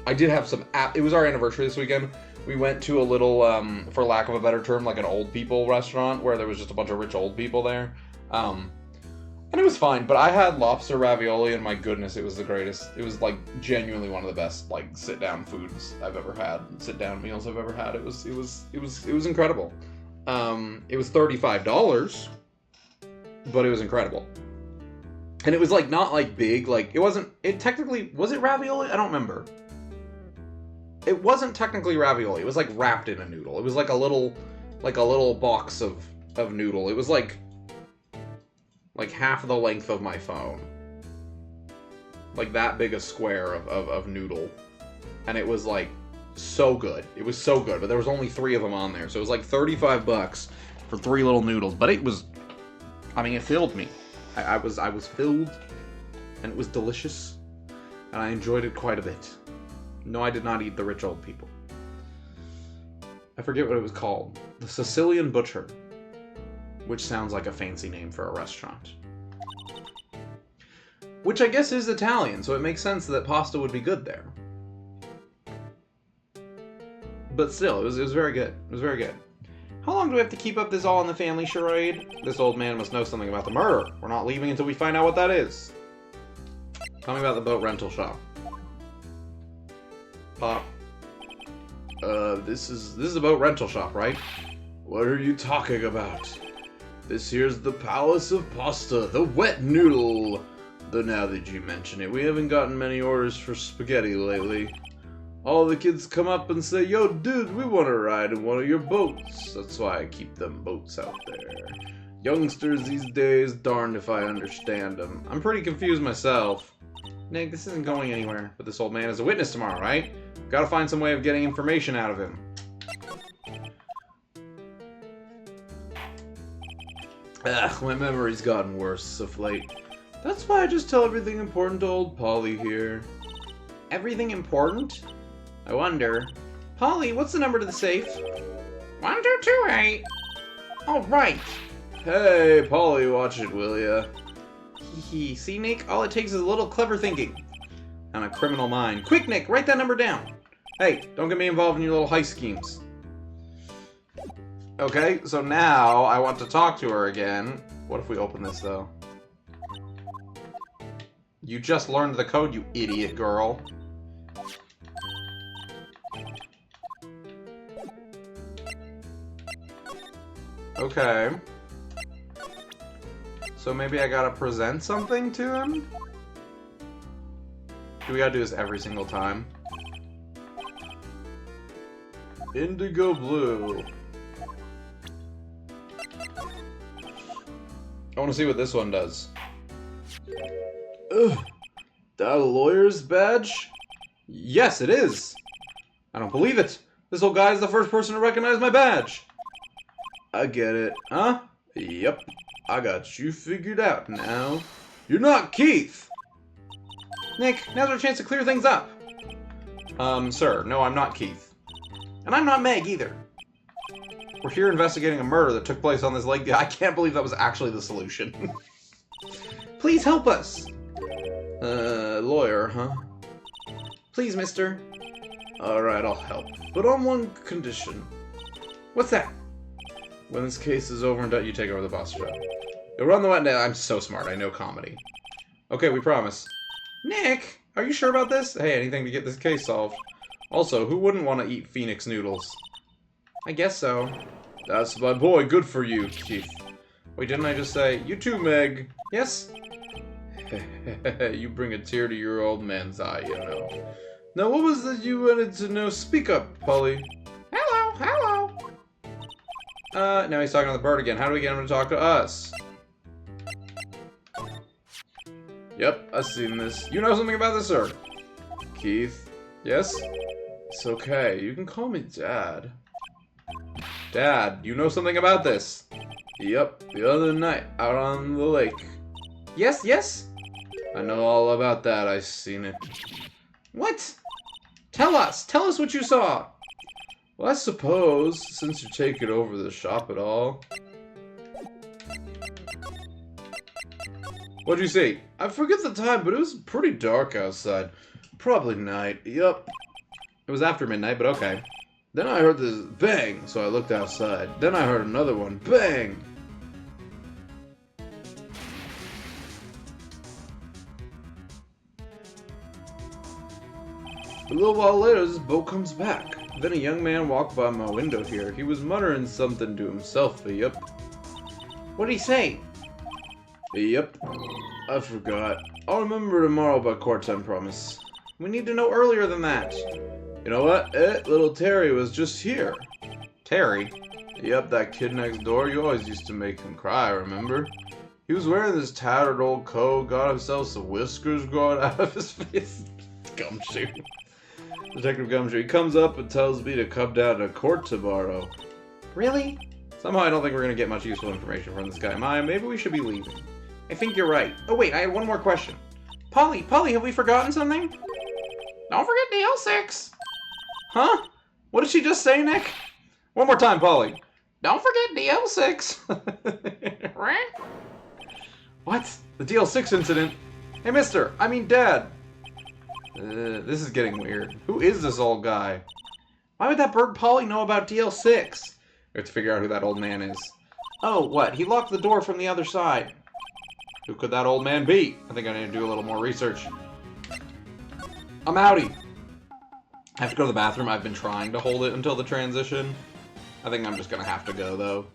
I did have some... It was our anniversary this weekend. We went to a little, for lack of a better term, like an old people restaurant where there was just a bunch of rich old people there. And it was fine, but I had lobster ravioli, and my goodness, it was the greatest. It was, like, genuinely one of the best, like, sit-down foods I've ever had. Sit-down meals I've ever had. It was incredible. It was $35, but it was incredible. And it was, like, not, like, big, like, was it ravioli? I don't remember. It wasn't technically ravioli. It was, like, wrapped in a noodle. It was, like a little box of noodle. It was, like half the length of my phone. Like, that big a square of noodle. And it was, like, so good. It was so good, but there was only 3 of them on there. So it was, like, $35 for 3 little noodles. But it was... I mean, it filled me. I was filled, and it was delicious, and I enjoyed it quite a bit. No, I did not eat the rich old people. I forget what it was called. The Sicilian Butcher, which sounds like a fancy name for a restaurant. Which I guess is Italian, so it makes sense that pasta would be good there. But still, it was very good. It was very good. How long do we have to keep up this all in the family charade? This old man must know something about the murder. We're not leaving until we find out what that is. Tell me about the boat rental shop. Pop. This is a boat rental shop, right? What are you talking about? This here's the Palace of Pasta, the wet noodle. Though now that you mention it, we haven't gotten many orders for spaghetti lately. All the kids come up and say, "Yo, dude, we want to ride in one of your boats." That's why I keep them boats out there. Youngsters these days, darned if I understand them. I'm pretty confused myself. Nick, this isn't going anywhere. But this old man is a witness tomorrow, right? Gotta find some way of getting information out of him. Ugh, my memory's gotten worse of late. That's why I just tell everything important to old Polly here. Everything important? I wonder. Polly, what's the number to the safe? 1228. Oh, right. Hey, Polly, watch it, will ya? Hee. See, Nick? All it takes is a little clever thinking. And a criminal mind. Quick, Nick, write that number down. Hey, don't get me involved in your little heist schemes. Okay, so now I want to talk to her again. What if we open this, though? You just learned the code, you idiot girl. Okay. So maybe I gotta present something to him? Do we gotta do this every single time? Indigo blue. I want to see what this one does. Ugh. That a lawyer's badge? Yes, it is. I don't believe it. This old guy is the first person to recognize my badge. I get it. Huh? Yep. I got you figured out now. You're not Keith! Nick, now's our chance to clear things up. Sir, no, I'm not Keith. And I'm not Meg, either. We're here investigating a murder that took place on this lake. I can't believe that was actually the solution. Please help us. Lawyer, huh? Please, mister. Alright, I'll help. But on one condition. What's that? When this case is over and done, you take over the boss job. You'll run the wet net. I'm so smart. I know comedy. Okay, we promise. Nick, are you sure about this? Hey, anything to get this case solved. Also, who wouldn't want to eat Phoenix noodles? I guess so. That's my boy. Good for you, Keith. Wait, didn't I just say, you too, Meg? Yes? You bring a tear to your old man's eye, you know. Now, what was that you wanted to know? Speak up, Polly. Hello, hello. Now he's talking to the bird again. How do we get him to talk to us? Yep, I've seen this. You know something about this, sir? Keith? Yes? It's okay. You can call me Dad. Dad, you know something about this? Yep, the other night, out on the lake. Yes, yes? I know all about that. I've seen it. What? Tell us what you saw. Well, I suppose, since you're taking over the shop at all. What'd you see? I forget the time, but it was pretty dark outside. Probably night. Yup. It was after midnight, but okay. Then I heard this bang, so I looked outside. Then I heard another one. Bang! A little while later, this boat comes back. Then a young man walked by my window here. He was muttering something to himself, but yep. What'd he say? Yep. I forgot. I'll remember tomorrow by court time, promise. We need to know earlier than that. You know what? Little Terry was just here. Terry? Yep, that kid next door. You always used to make him cry, remember? He was wearing this tattered old coat, got himself some whiskers growing out of his face. Gumshoe. Detective Gumshoe. He comes up and tells me to come down to court tomorrow. Really? Somehow I don't think we're going to get much useful information from this guy. Maya, maybe we should be leaving. I think you're right. Oh wait, I had one more question. Polly, have we forgotten something? Don't forget DL6. Huh? What did she just say, Nick? One more time, Polly. Don't forget DL6. Right? What? The DL6 incident? Hey, Dad. This is getting weird. Who is this old guy? Why would that bird Polly know about DL6? We have to figure out who that old man is. Oh, what? He locked the door from the other side. Who could that old man be? I think I need to do a little more research. I'm outie. I have to go to the bathroom. I've been trying to hold it until the transition. I think I'm just gonna have to go, though.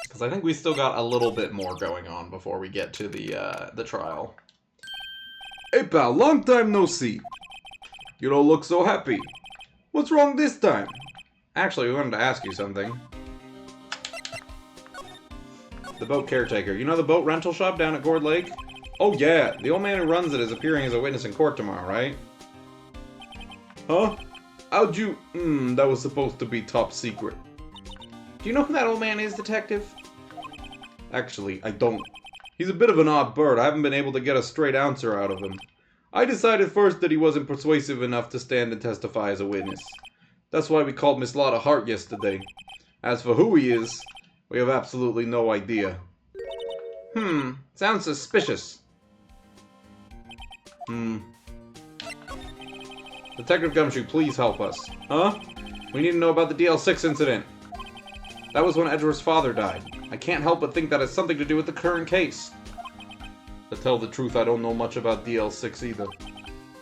Because I think we still got a little bit more going on before we get to the trial. Hey, pal, long time no see. You don't look so happy. What's wrong this time? Actually, we wanted to ask you something. The boat caretaker. You know the boat rental shop down at Gourd Lake? Oh yeah, the old man who runs it is appearing as a witness in court tomorrow, right? Huh? How'd you... that was supposed to be top secret. Do you know who that old man is, Detective? Actually, I don't. He's a bit of an odd bird. I haven't been able to get a straight answer out of him. I decided first that he wasn't persuasive enough to stand and testify as a witness. That's why we called Miss Lotta Hart yesterday. As for who he is, we have absolutely no idea. Sounds suspicious. Detective Gumshoe, please help us. Huh? We need to know about the DL6 incident. That was when Edgeworth's father died. I can't help but think that has something to do with the current case. To tell the truth, I don't know much about DL6 either.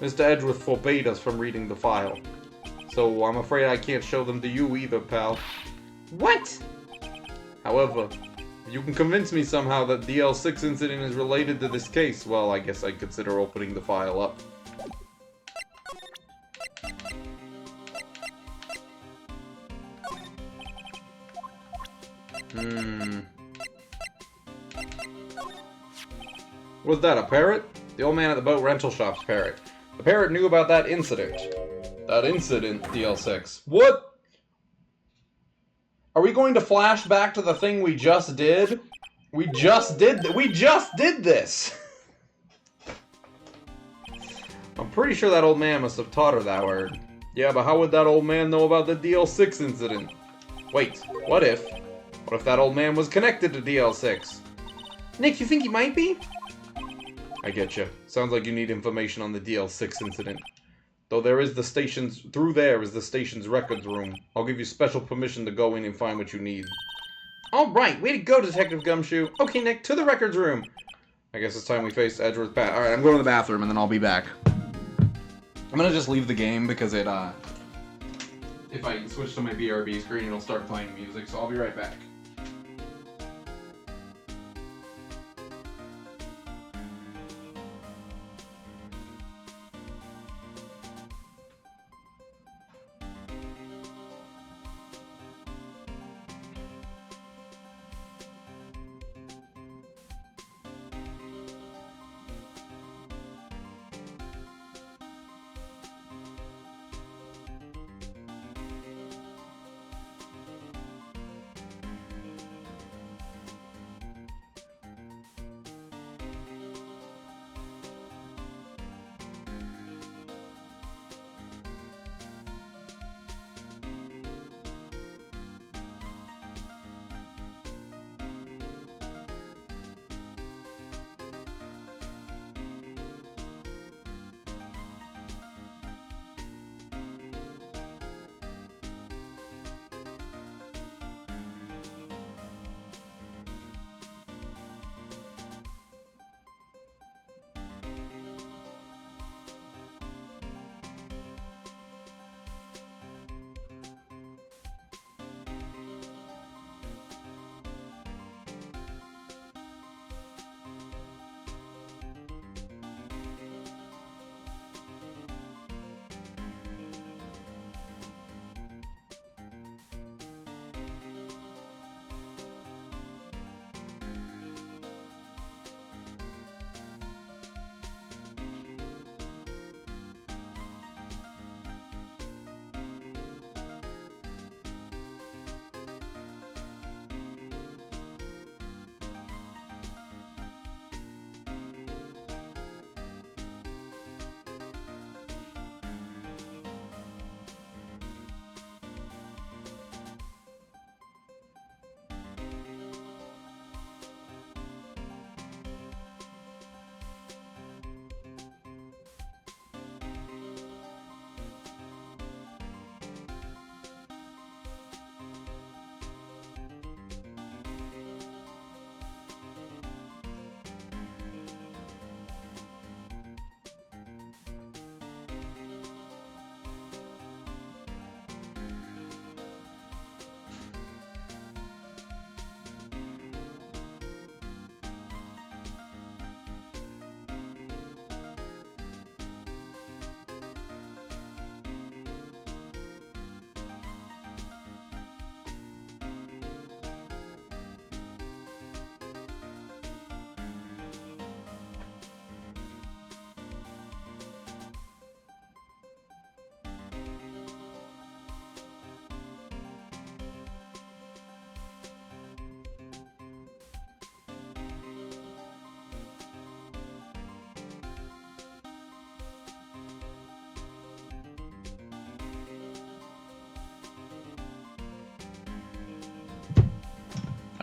Mr. Edgeworth forbade us from reading the file. So I'm afraid I can't show them to you either, pal. What? However, if you can convince me somehow that the DL6 incident is related to this case, well, I guess I'd consider opening the file up. Was that a parrot? The old man at the boat rental shop's parrot. The parrot knew about that incident. That incident, DL6. What? Are we going to flash back to the thing we just did? We just did this! I'm pretty sure that old man must have taught her that word. Yeah, but how would that old man know about the DL6 incident? Wait, what if that old man was connected to DL6? Nick, you think he might be? I getcha. Sounds like you need information on the DL6 incident. Though there is the station's records room. I'll give you special permission to go in and find what you need. Alright, way to go, Detective Gumshoe. Okay, Nick, to the records room. I guess it's time we face Edgeworth Pat. Alright, I'm going to the bathroom and then I'll be back. I'm gonna just leave the game because it, if I switch to my BRB screen, it'll start playing music, so I'll be right back.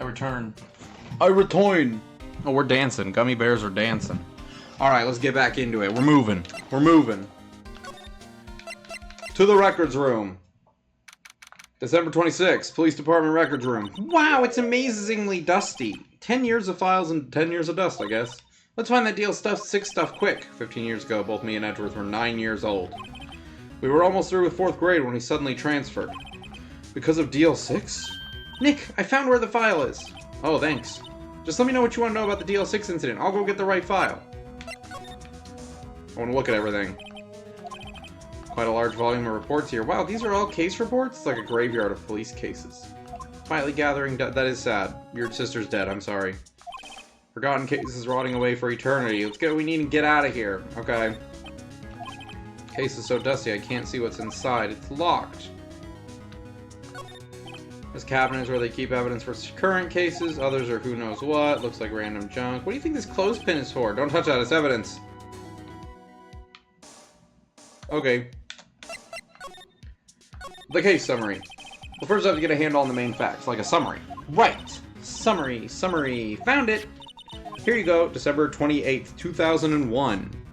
return. I return. Oh, we're dancing. Gummy bears are dancing. Alright, let's get back into it. We're moving. We're moving. To the records room. December 26th, Police Department records room. Wow, it's amazingly dusty. 10 years of files and 10 years of dust, I guess. Let's find that DL6 stuff quick. 15 years ago, both me and Edgeworth were 9 years old. We were almost through with 4th grade when he suddenly transferred. Because of DL6? Nick, I found where the file is. Oh, thanks. Just let me know what you want to know about the DL6 incident. I'll go get the right file. I want to look at everything. Quite a large volume of reports here. Wow, these are all case reports? It's like a graveyard of police cases. Quietly gathering... That is sad. Your sister's dead, I'm sorry. Forgotten cases rotting away for eternity. Let's get what we need and get out of here. Okay. Case is so dusty I can't see what's inside. It's locked. This cabinet is where they keep evidence for current cases. Others are who knows what. Looks like random junk. What do you think this clothespin is for? Don't touch that. It's evidence. Okay. The case summary. Well, first I have to get a handle on the main facts, like a summary. Right. Summary. Found it. Here you go. December 28th, 2001.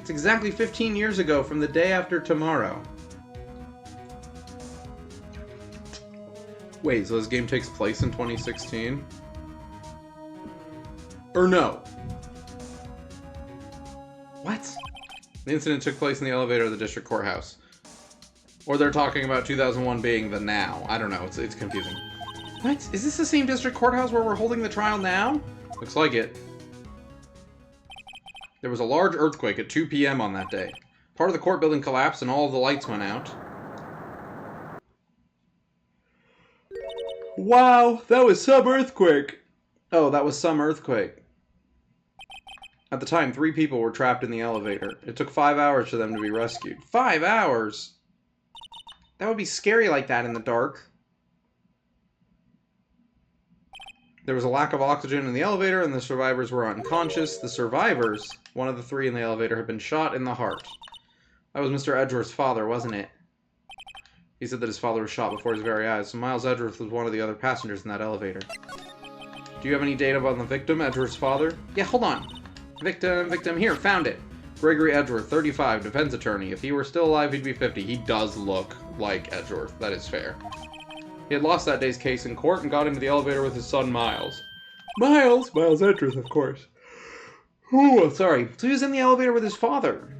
It's exactly 15 years ago from the day after tomorrow. Wait, so this game takes place in 2016? Or no? What? The incident took place in the elevator of the district courthouse. Or they're talking about 2001 being the now. I don't know, it's confusing. What? Is this the same district courthouse where we're holding the trial now? Looks like it. There was a large earthquake at 2 p.m. on that day. Part of the court building collapsed and all of the lights went out. Wow, that was some earthquake. Oh, that was some earthquake. At the time, 3 people were trapped in the elevator. It took 5 hours for them to be rescued. 5 hours? That would be scary like that in the dark. There was a lack of oxygen in the elevator and the survivors were unconscious. The survivors, one of the 3 in the elevator, had been shot in the heart. That was Mr. Edgeworth's father, wasn't it? He said that his father was shot before his very eyes, so Miles Edgeworth was one of the other passengers in that elevator. Do you have any data on the victim, Edgeworth's father? Yeah, hold on. Victim, here, found it. Gregory Edgeworth, 35, defense attorney. If he were still alive, he'd be 50. He does look like Edgeworth, that is fair. He had lost that day's case in court and got into the elevator with his son, Miles. Miles Edgeworth, of course. Ooh, sorry. So he was in the elevator with his father.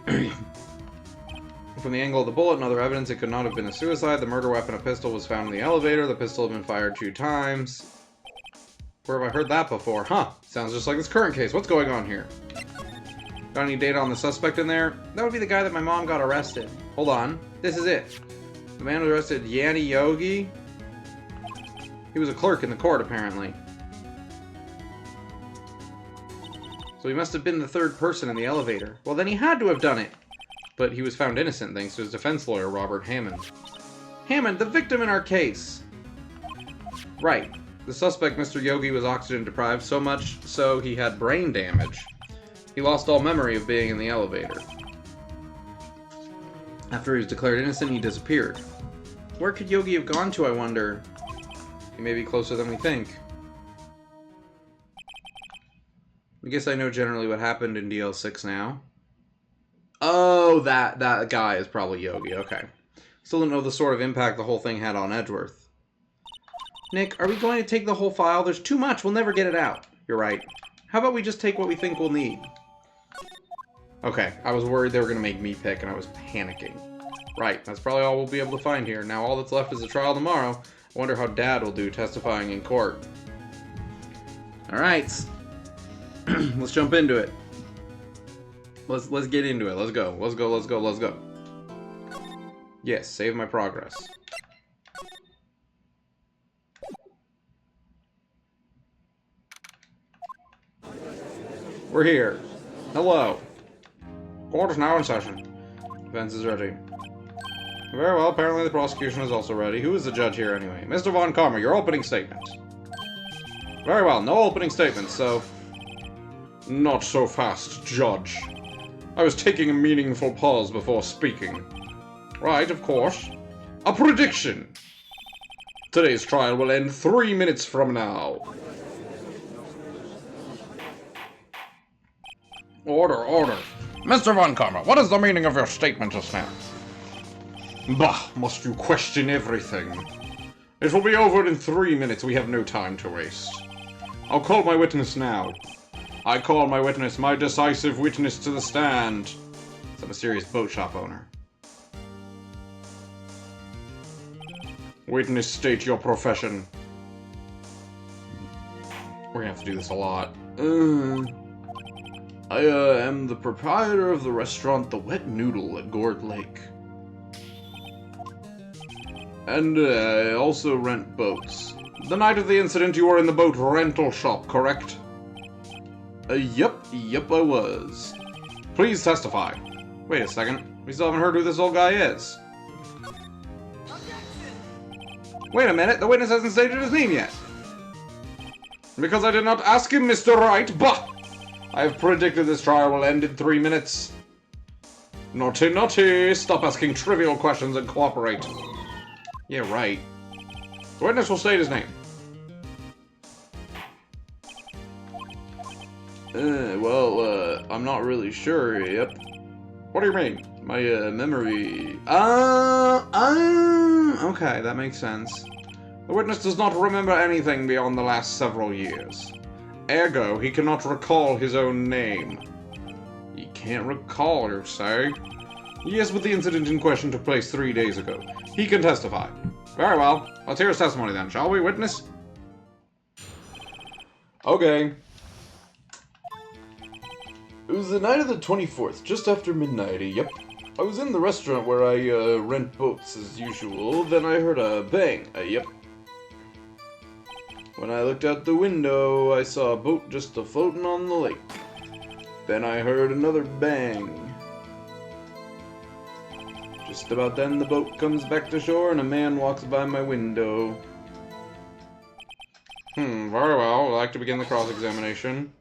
From the angle of the bullet and other evidence, it could not have been a suicide. The murder weapon, a pistol, was found in the elevator. The pistol had been fired 2 times. Where have I heard that before? Huh. Sounds just like this current case. What's going on here? Got any data on the suspect in there? That would be the guy that my mom got arrested. Hold on. This is it. The man was arrested, Yanni Yogi. He was a clerk in the court, apparently. So he must have been the 3rd person in the elevator. Well, then he had to have done it. But he was found innocent thanks to his defense lawyer, Robert Hammond. Hammond, the victim in our case. Right. The suspect, Mr. Yogi, was oxygen deprived, so much so he had brain damage. He lost all memory of being in the elevator. After he was declared innocent, he disappeared. Where could Yogi have gone to, I wonder? He may be closer than we think. I guess I know generally what happened in DL6 now. Oh, that guy is probably Yogi, okay. Still don't know the sort of impact the whole thing had on Edgeworth. Nick, are we going to take the whole file? There's too much, we'll never get it out. You're right. How about we just take what we think we'll need? Okay, I was worried they were going to make me pick, and I was panicking. Right, that's probably all we'll be able to find here. Now all that's left is the trial tomorrow. I wonder how Dad will do testifying in court. Alright. Let's jump into it. Let's get into it. Let's go. Let's go. Yes, save my progress. We're here. Hello. Court is now in session. Defense is ready. Very well, apparently the prosecution is also ready. Who is the judge here anyway? Mr. Von Karmer, your opening statement. Very well, no opening statements, so... Not so fast, Judge. I was taking a meaningful pause before speaking. Right, of course. A prediction! Today's trial will end 3 minutes from now. Order, order. Mr. Von Karma, what is the meaning of your statement just now? Bah, must you question everything? It will be over in 3 minutes. We have no time to waste. I'll call my witness now. I call my witness, my decisive witness to the stand. It's a mysterious boat shop owner. Witness, state your profession. We're gonna have to do this a lot. I am the proprietor of the restaurant The Wet Noodle at Gourd Lake. And I also rent boats. The night of the incident, you were in the boat rental shop, correct? Yep, I was. Please testify. Wait a second. We still haven't heard who this old guy is. Wait a minute, the witness hasn't stated his name yet. Because I did not ask him, Mr. Wright, but I have predicted this trial will end in 3 minutes. Naughty, naughty! Stop asking trivial questions and cooperate. Yeah, right. The witness will state his name. I'm not really sure, yep. What do you mean? My, memory... okay, that makes sense. The witness does not remember anything beyond the last several years. Ergo, he cannot recall his own name. He can't recall, you say? Yes, but the incident in question took place 3 days ago. He can testify. Very well. Let's hear his testimony then, shall we, witness? Okay. It was the night of the 24th, just after midnight, yep. I was in the restaurant where I, rent boats as usual, then I heard a bang, yep. When I looked out the window, I saw a boat just a-floating on the lake. Then I heard another bang. Just about then, the boat comes back to shore and a man walks by my window. Very well. I'd like to begin the cross-examination.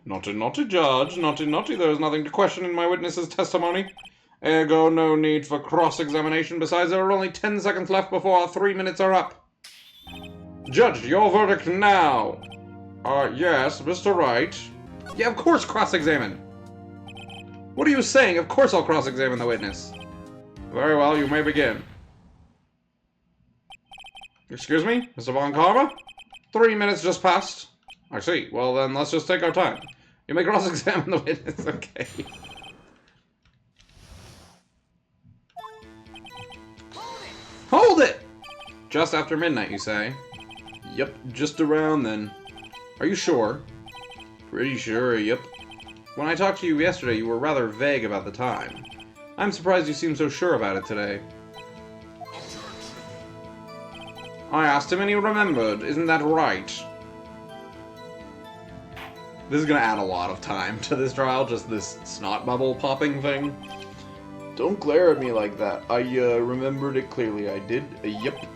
Naughty, naughty, judge. Naughty, naughty. There is nothing to question in my witness's testimony. Ergo, no need for cross-examination. Besides, there are only 10 seconds left before our 3 minutes are up. Judge, your verdict now. Yes, Mr. Wright. Yeah, of course cross-examine. What are you saying? Of course I'll cross-examine the witness. Very well, you may begin. Excuse me, Mr. Von Karma? 3 minutes just passed. I see. Well, then, let's just take our time. You may cross-examine the witness, okay. Hold it! Just after midnight, you say? Yep, just around then. Are you sure? Pretty sure, yep. When I talked to you yesterday, you were rather vague about the time. I'm surprised you seem so sure about it today. I asked him and he remembered. Isn't that right? This is gonna add a lot of time to this trial, just this snot bubble popping thing. Don't glare at me like that. I, remembered it clearly. I did. Yep.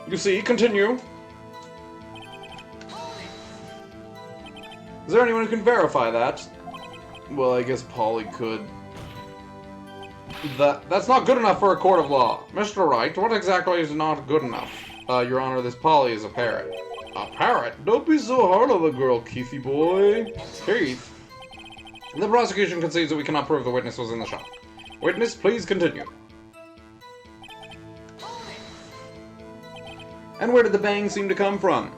You see, continue. Is there anyone who can verify that? Well, I guess Polly could. That's not good enough for a court of law. Mr. Wright, what exactly is not good enough? Your Honor, this Polly is a parrot. A parrot? Don't be so hard on the girl, Keithy boy. Keith. The prosecution concedes that we cannot prove the witness was in the shop. Witness, please continue. And where did the bang seem to come from?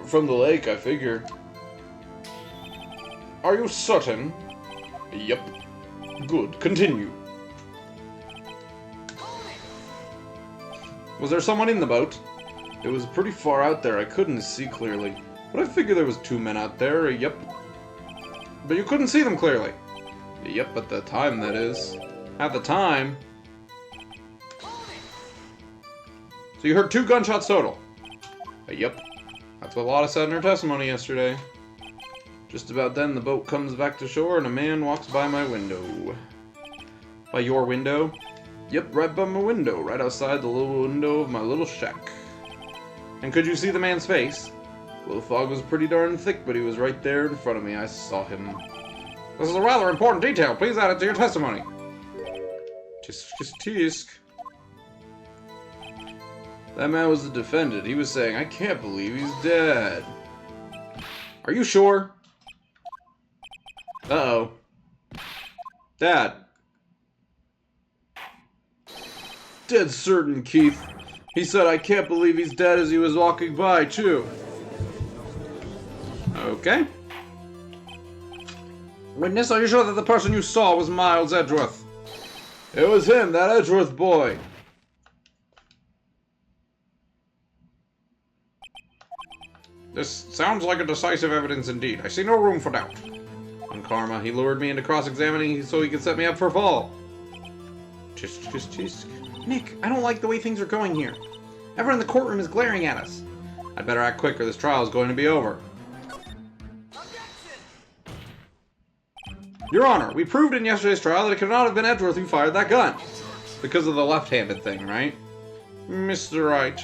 From the lake, I figure. Are you certain? Yep. Good. Continue. Was there someone in the boat? It was pretty far out there. I couldn't see clearly. But I figure there was 2 men out there. Yep. But you couldn't see them clearly. Yep, at the time, that is. At the time. So you heard 2 gunshots total? Yep. That's what Lotta said in her testimony yesterday. Just about then, the boat comes back to shore and a man walks by my window. By your window? Yep, right by my window, right outside the little window of my little shack. And could you see the man's face? Well, the fog was pretty darn thick, but he was right there in front of me. I saw him. This is a rather important detail. Please add it to your testimony. Tisk, tisk, tisk. That man was the defendant. He was saying, I can't believe he's dead. Are you sure? Uh-oh. Dad. Dead certain, Keith. He said, I can't believe he's dead as he was walking by, too. Okay. Witness, are you sure that the person you saw was Miles Edgeworth? It was him, that Edgeworth boy. This sounds like a decisive evidence indeed. I see no room for doubt. On karma, he lured me into cross-examining so he could set me up for a fall. Tisk, tisk, tisk. Nick, I don't like the way things are going here. Everyone in the courtroom is glaring at us. I'd better act quick or this trial is going to be over. Your Honor, we proved in yesterday's trial that it could not have been Edgeworth who fired that gun. Because of the left-handed thing, right? Mr. Wright,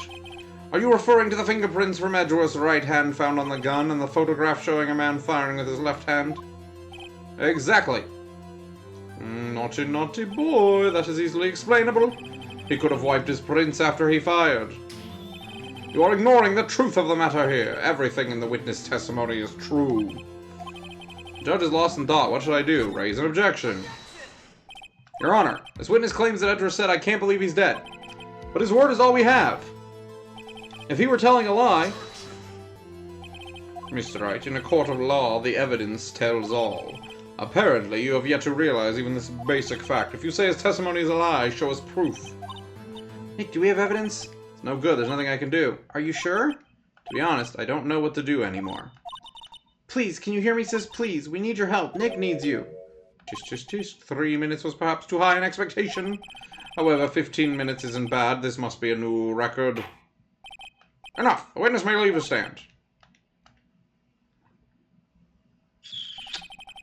are you referring to the fingerprints from Edgeworth's right hand found on the gun and the photograph showing a man firing with his left hand? Exactly. Naughty, naughty boy. That is easily explainable. He could have wiped his prints after he fired. You are ignoring the truth of the matter here. Everything in the witness testimony is true. The judge is lost in thought. What should I do? Raise an objection. Your Honor, this witness claims that Edgeworth said, I can't believe he's dead. But his word is all we have. If he were telling a lie... Mr. Wright, in a court of law, the evidence tells all. Apparently, you have yet to realize even this basic fact. If you say his testimony is a lie, show us proof. Nick, do we have evidence? It's no good. There's nothing I can do. Are you sure? To be honest, I don't know what to do anymore. Please, can you hear me, sis? Please, we need your help. Nick needs you. Tish, tish, tish. 3 minutes was perhaps too high an expectation. However, 15 minutes isn't bad. This must be a new record. Enough. The witness may leave the stand.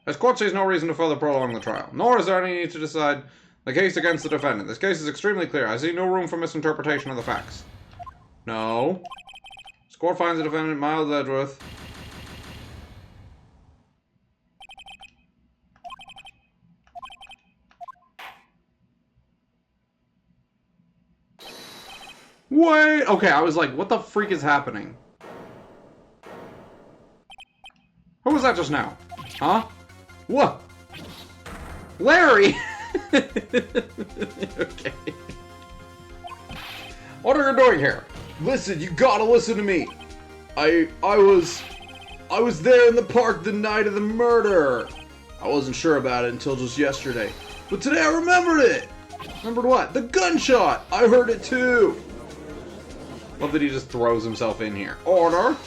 This court sees no reason to further prolong the trial, nor is there any need to decide the case against the defendant. This case is extremely clear. I see no room for misinterpretation of the facts. No. This court finds the defendant, Miles Edgeworth. Wait! Okay, I was like, what the freak is happening? Who was that just now? Huh? What? Larry! Okay. What are you doing here? Listen, you gotta listen to me. I was there in the park the night of the murder. I wasn't sure about it until just yesterday. But today I remembered it! Remembered what? The gunshot! I heard it too! Love that he just throws himself in here. Order!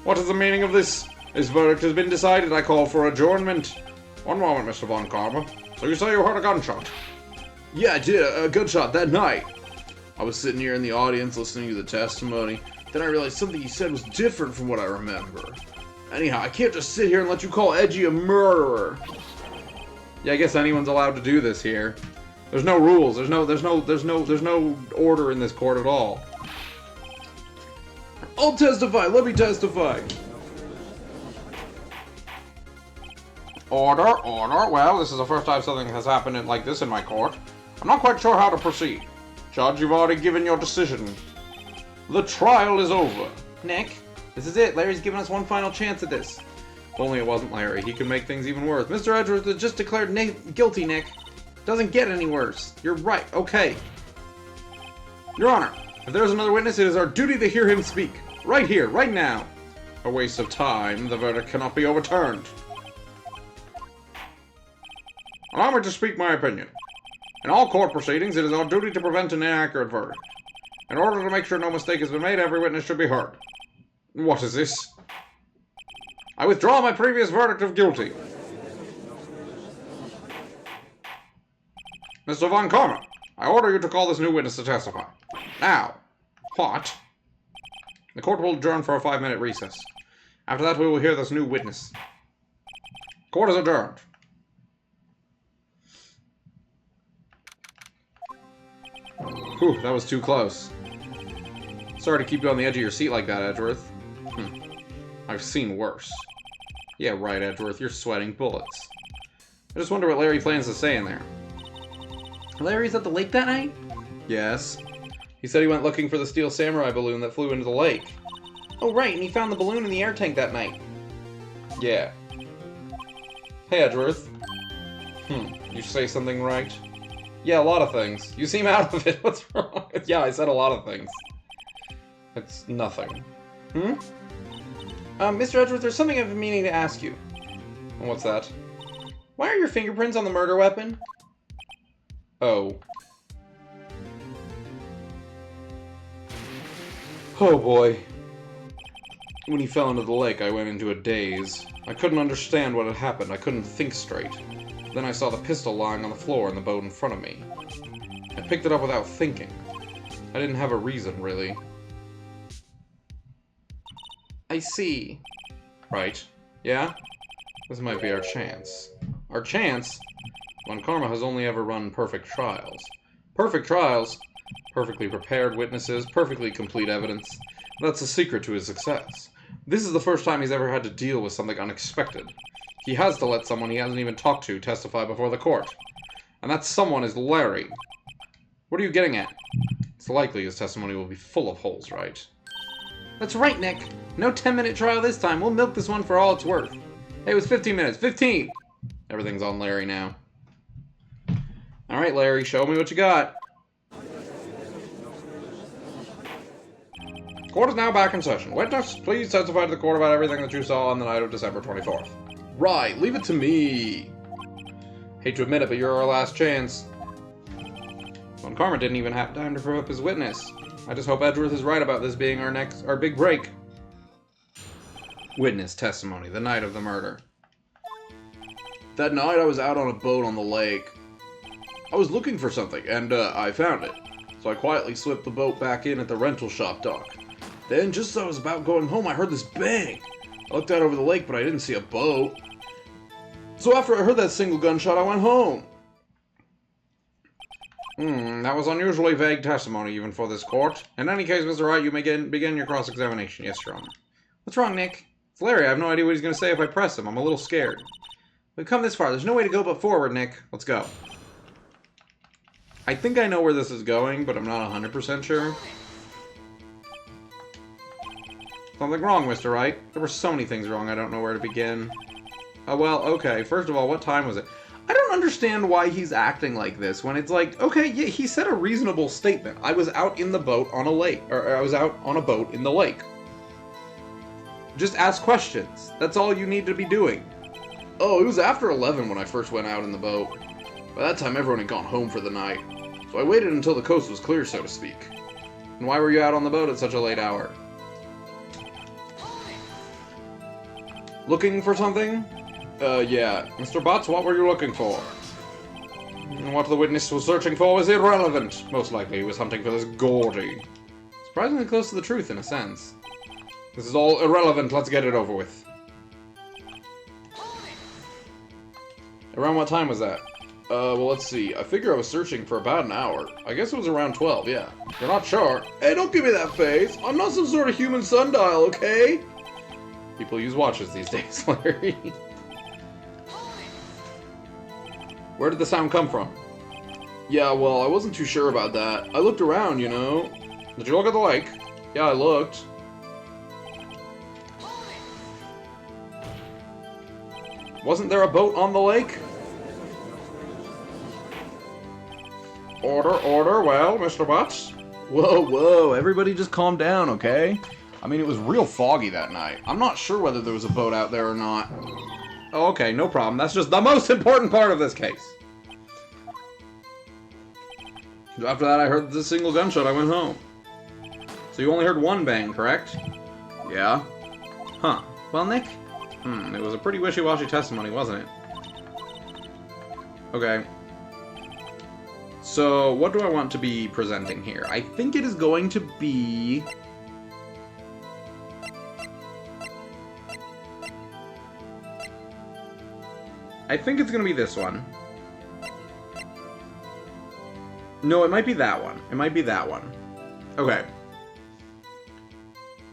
What is the meaning of this? This verdict has been decided. I call for adjournment. One moment, Mr. Von Karma. So you say you heard a gunshot? Yeah, I did. A gunshot that night. I was sitting here in the audience listening to the testimony. Then I realized something he said was different from what I remember. Anyhow, I can't just sit here and let you call Edgy a murderer. Yeah, I guess anyone's allowed to do this here. There's no rules. There's no order in this court at all. I'll testify. Let me testify. Order, order. Well, this is the first time something has happened like this in my court. I'm not quite sure how to proceed. Judge, you've already given your decision. The trial is over. Nick, this is it. Larry's given us one final chance at this. If only it wasn't Larry. He could make things even worse. Mr. Edgeworth has just declared guilty, Nick. Doesn't get any worse. You're right. Okay. Your Honor, if there's another witness, it is our duty to hear him speak. Right here, right now. A waste of time. The verdict cannot be overturned. Allow me to speak my opinion. In all court proceedings, it is our duty to prevent an inaccurate verdict. In order to make sure no mistake has been made, every witness should be heard. What is this? I withdraw my previous verdict of guilty. Mr. Von Karma, I order you to call this new witness to testify. Now. What? The court will adjourn for a 5-minute recess. After that, we will hear this new witness. Court is adjourned. Whew, that was too close. Sorry to keep you on the edge of your seat like that, Edgeworth. I've seen worse. Yeah, right, Edgeworth, you're sweating bullets. I just wonder what Larry plans to say in there. Larry's at the lake that night? Yes. He said he went looking for the steel samurai balloon that flew into the lake. Oh, right, and he found the balloon in the air tank that night. Yeah. Hey, Edgeworth. You say something right? Yeah, a lot of things. You seem out of it. What's wrong? Yeah, I said a lot of things. It's nothing. Mr. Edgeworth, there's something I've been meaning to ask you. What's that? Why are your fingerprints on the murder weapon? Oh. Oh boy. When he fell into the lake, I went into a daze. I couldn't understand what had happened. I couldn't think straight. Then I saw the pistol lying on the floor in the boat in front of me. I picked it up without thinking. I didn't have a reason, really. I see. Right. Yeah? This might be our chance. Our chance? When Karma has only ever run perfect trials. Perfect trials? Perfectly prepared witnesses, perfectly complete evidence. That's the secret to his success. This is the first time he's ever had to deal with something unexpected. He has to let someone he hasn't even talked to testify before the court. And that someone is Larry. What are you getting at? It's likely his testimony will be full of holes, right? That's right, Nick. No 10-minute trial this time. We'll milk this one for all it's worth. Hey, it was 15 minutes. 15! Everything's on Larry now. Alright, Larry, show me what you got. Court is now back in session. Witness, please testify to the court about everything that you saw on the night of December 24th. Right, leave it to me. Hate to admit it, but you're our last chance. When Karma didn't even have time to prove up his witness. I just hope Edgeworth is right about this being our big break. Witness testimony, the night of the murder. That night I was out on a boat on the lake. I was looking for something, and I found it. So I quietly slipped the boat back in at the rental shop dock. Then, just as I was about going home, I heard this bang. I looked out over the lake, but I didn't see a boat. So after I heard that single gunshot, I went home. That was unusually vague testimony, even for this court. In any case, Mr. Wright, you may begin your cross-examination. Yes, Your Honor. What's wrong, Nick? It's Larry. I have no idea what he's going to say if I press him. I'm a little scared. We've come this far. There's no way to go but forward, Nick. Let's go. I think I know where this is going, but I'm not 100% sure. Something wrong, Mr. Wright. There were so many things wrong, I don't know where to begin. Oh, well, okay. First of all, what time was it? I don't understand why he's acting like this when it's like, okay, yeah, he said a reasonable statement. I was out in the boat on a lake, or I was out on a boat in the lake. Just ask questions. That's all you need to be doing. Oh, it was after 11 when I first went out in the boat. By that time, everyone had gone home for the night. So I waited until the coast was clear, so to speak. And why were you out on the boat at such a late hour? Looking for something? Yeah. Mr. Butz, what were you looking for? What the witness was searching for was irrelevant. Most likely he was hunting for this Gordy. Surprisingly close to the truth, in a sense. This is all irrelevant. Let's get it over with. Around what time was that? Well, let's see. I figure I was searching for about an hour. I guess it was around 12, yeah. You're not sure? Hey, don't give me that face. I'm not some sort of human sundial, okay? People use watches these days, Larry. Where did the sound come from? Yeah, well, I wasn't too sure about that. I looked around, you know. Did you look at the lake? Yeah, I looked. Wasn't there a boat on the lake? Order, well, Mr. Butz? Whoa, everybody just calm down, okay? I mean, it was real foggy that night. I'm not sure whether there was a boat out there or not. Oh, okay, no problem. That's just the most important part of this case. After that, I heard the single gunshot. I went home. So you only heard one bang, correct? Yeah. Huh. Well, Nick? It was a pretty wishy-washy testimony, wasn't it? Okay. So, what do I want to be presenting here? I think it is going to be... I think it's going to be this one. No, it might be that one. It might be that one. Okay.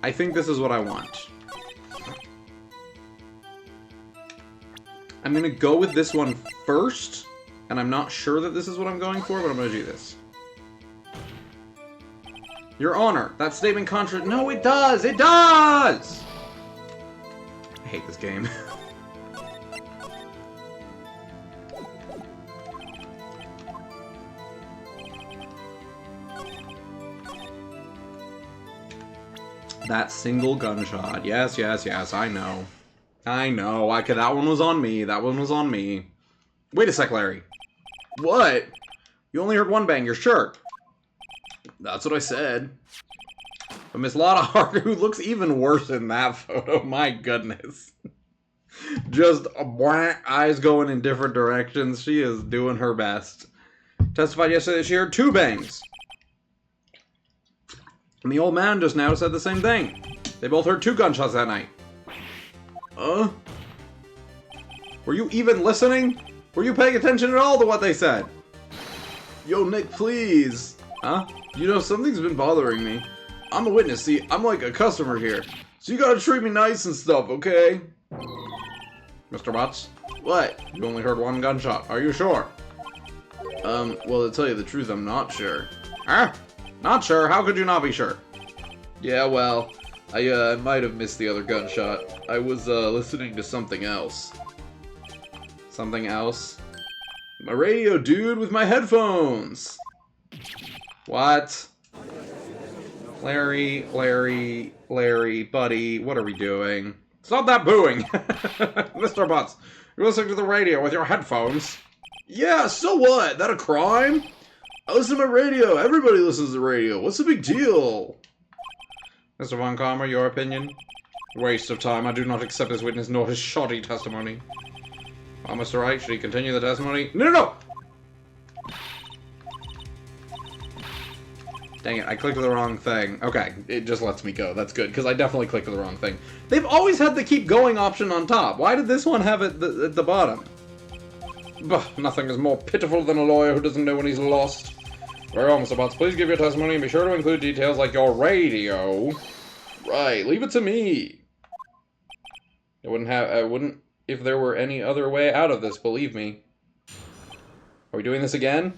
I think this is what I want. I'm going to go with this one first, and I'm not sure that this is what I'm going for, but I'm going to do this. Your Honor, that statement No, it does! It does! I hate this game. That single gunshot. Yes, yes, yes, I know. I know. That one was on me. That one was on me. Wait a sec, Larry. What? You only heard one bang, you're sure? That's what I said. But Miss Lotta Harker, who looks even worse in that photo, my goodness. Just eyes going in different directions. She is doing her best. Testified yesterday that she heard 2 bangs. And the old man just now said the same thing. They both heard 2 gunshots that night. Were you even listening? Were you paying attention at all to what they said? Yo, Nick, please. Huh? You know, something's been bothering me. I'm a witness, see, I'm like a customer here. So you gotta treat me nice and stuff, okay? Mr. Butz? What? You only heard 1 gunshot. Are you sure? Well, to tell you the truth, I'm not sure. Huh? Not sure? How could you not be sure? Yeah, well, I might have missed the other gunshot. I was, listening to something else. Something else? My radio, dude, with my headphones! What? Larry, buddy, what are we doing? Stop that booing! Mr. Butz, you're listening to the radio with your headphones. Yeah, so what? That a crime? I listen to my radio. Everybody listens to the radio. What's the big deal? Mr. Von Karma, your opinion? Waste of time. I do not accept this witness nor his shoddy testimony. Oh, Mr. Wright, should he continue the testimony? No, no, no! Dang it, I clicked the wrong thing. Okay, it just lets me go. That's good, because I definitely clicked the wrong thing. They've always had the keep going option on top. Why did this one have it at the bottom? Bah, nothing is more pitiful than a lawyer who doesn't know when he's lost. Very well, Mr. Butz, please give your testimony and be sure to include details like your radio. Right, leave it to me. I wouldn't if there were any other way out of this, believe me. Are we doing this again?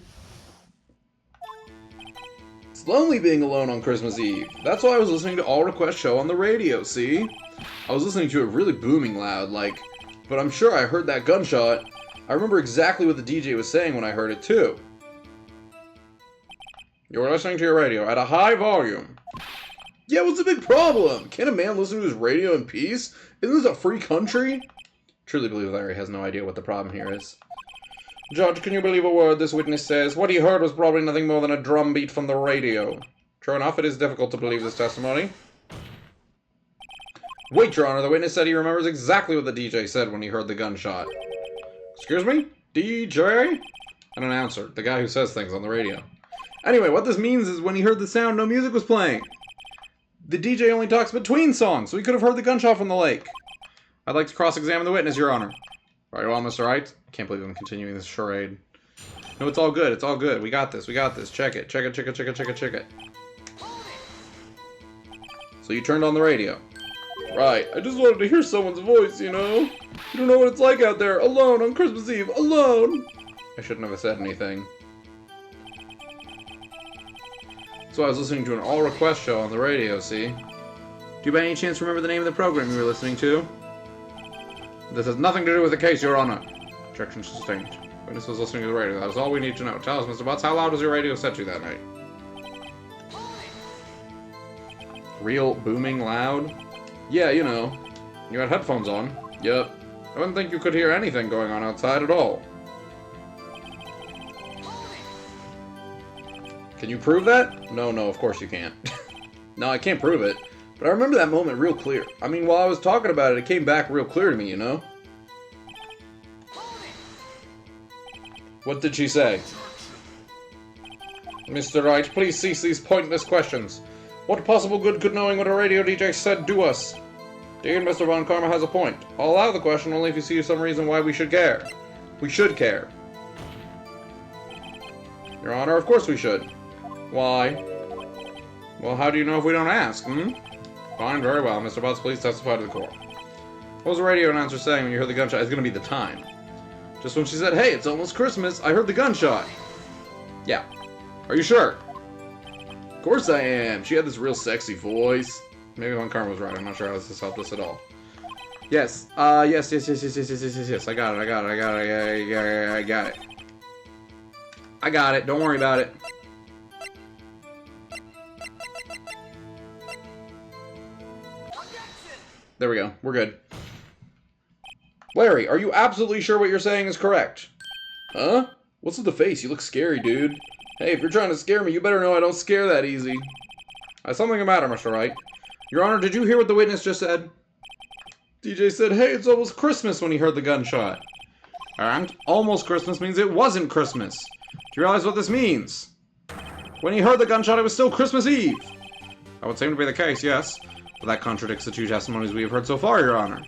It's lonely being alone on Christmas Eve. That's why I was listening to All Request Show on the radio, see? I was listening to it really booming loud, like, but I'm sure I heard that gunshot. I remember exactly what the DJ was saying when I heard it, too. You were listening to your radio at a high volume. Yeah, what's the big problem? Can't a man listen to his radio in peace? Isn't this a free country? Truly believe Larry has no idea what the problem here is. Judge, can you believe a word this witness says? What he heard was probably nothing more than a drum beat from the radio. True enough, it is difficult to believe this testimony. Wait, Your Honor, the witness said he remembers exactly what the DJ said when he heard the gunshot. Excuse me? DJ? An announcer, the guy who says things on the radio. Anyway, what this means is when he heard the sound, no music was playing. The DJ only talks between songs, so he could have heard the gunshot from the lake. I'd like to cross-examine the witness, Your Honor. Very well, Mr. Wright. I can't believe I'm continuing this charade. No, it's all good. It's all good. We got this. We got this. Check it. Check it, check it, check it, check it, check it. So you turned on the radio. Right. I just wanted to hear someone's voice, you know? You don't know what it's like out there, alone on Christmas Eve, alone! I shouldn't have said anything. So I was listening to an all-request show on the radio, see? Do you by any chance remember the name of the program you were listening to? This has nothing to do with the case, Your Honor. Objection sustained. Witness was listening to the radio. That is all we need to know. Tell us, Mr. Butz, how loud was your radio set to that night? Real booming loud? Yeah, you know. You had headphones on. Yep. I wouldn't think you could hear anything going on outside at all. Can you prove that? No, of course you can't. No, I can't prove it. But I remember that moment real clear. I mean, while I was talking about it, it came back real clear to me, you know? What did she say? Mr. Wright, please cease these pointless questions. What possible good could knowing what a radio DJ said do us? Dear Mr. Von Karma has a point. I'll allow the question only if you see some reason why we should care. We should care. Your Honor, of course we should. Why? Well, how do you know if we don't ask, Fine, very well. Mr. Butz, please testify to the court. What was the radio announcer saying when you heard the gunshot? It's going to be the time. Just when she said, hey, it's almost Christmas, I heard the gunshot. Yeah. Are you sure? course I am. She had this real sexy voice. Maybe Von Karma was right. I'm not sure how this helped us at all. Yes. Yes. I got it. I got it. Don't worry about it. There we go. We're good. Larry, are you absolutely sure what you're saying is correct? Huh? What's with the face? You look scary, dude. Hey, if you're trying to scare me, you better know I don't scare that easy. Something the matter, Mr. Wright. Your Honor, did you hear what the witness just said? DJ said, hey, it's almost Christmas when he heard the gunshot. And almost Christmas means it wasn't Christmas. Do you realize what this means? When he heard the gunshot, it was still Christmas Eve. That would seem to be the case, yes. But that contradicts the two testimonies we have heard so far, Your Honor.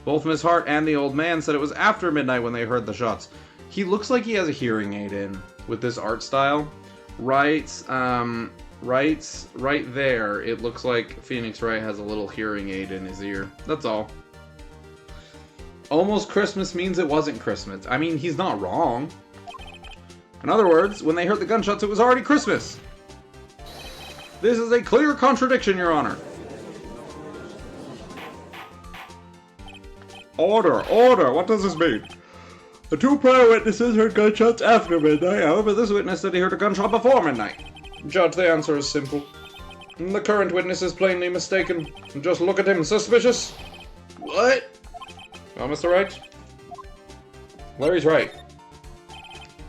Both Miss Hart and the old man said it was after midnight when they heard the shots. He looks like he has a hearing aid in with this art style. Right there, it looks like Phoenix Wright has a little hearing aid in his ear. That's all. Almost Christmas means it wasn't Christmas. I mean, he's not wrong. In other words, when they heard the gunshots, it was already Christmas. This is a clear contradiction, Your Honor. Order, order, what does this mean? The two prior witnesses heard gunshots after midnight, however this witness said he heard a gunshot before midnight. Judge, the answer is simple. The current witness is plainly mistaken. Just look at him, suspicious? What? Well, Mr. Wright? Larry's right.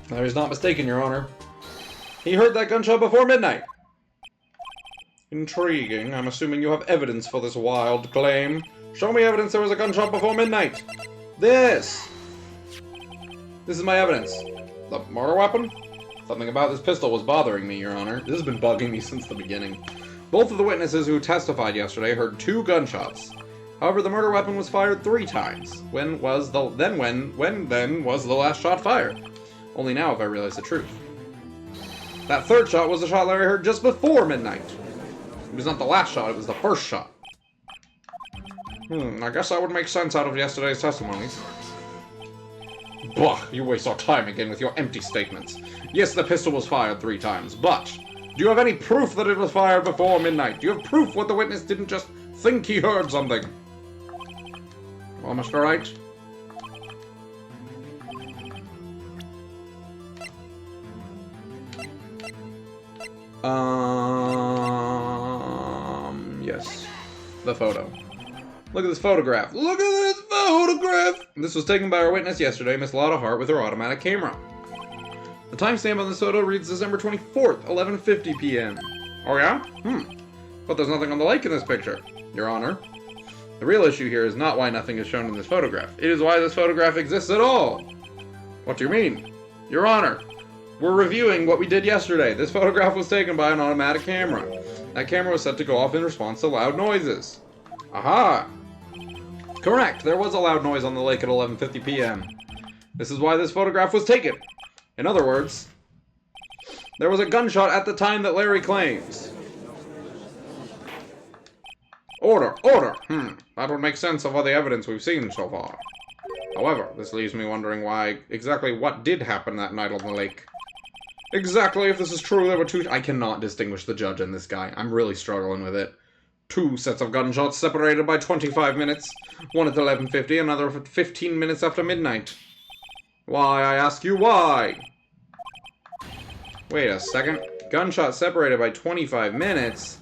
Larry's not mistaken, Your Honor. He heard that gunshot before midnight. Intriguing. I'm assuming you have evidence for this wild claim. Show me evidence there was a gunshot before midnight. This is my evidence. The murder weapon? Something about this pistol was bothering me, Your Honor. This has been bugging me since the beginning. Both of the witnesses who testified yesterday heard 2 gunshots. However, the murder weapon was fired 3 times. When was the last shot fired? Only now have I realized the truth. That 3rd shot was the shot Larry heard just before midnight. It was not the last shot, it was the first shot. I guess that would make sense out of yesterday's testimonies. Bah, you waste our time again with your empty statements. Yes, the pistol was fired 3 times, but do you have any proof that it was fired before midnight? Do you have proof what the witness didn't just think he heard something? Well, Mr. Wright? Yes. The photo. Look at this photograph. Look at this photograph! This was taken by our witness yesterday, Miss Lotta Hart, with her automatic camera. The timestamp on this photo reads December 24th, 11:50 p.m. Oh yeah? But there's nothing on the lake in this picture, Your Honor. The real issue here is not why nothing is shown in this photograph. It is why this photograph exists at all. What do you mean? Your Honor, we're reviewing what we did yesterday. This photograph was taken by an automatic camera. That camera was set to go off in response to loud noises. Aha! Correct, there was a loud noise on the lake at 11:50 p.m. This is why this photograph was taken. In other words, there was a gunshot at the time that Larry claims. Order, order! That would make sense of all the evidence we've seen so far. However, this leaves me wondering exactly what did happen that night on the lake. Exactly, if this is true, there were 2... I cannot distinguish the judge and this guy. I'm really struggling with it. 2 sets of gunshots separated by 25 minutes. One at 11:50, another at 15 minutes after midnight. Why, I ask you, why? Wait a second. Gunshot separated by 25 minutes?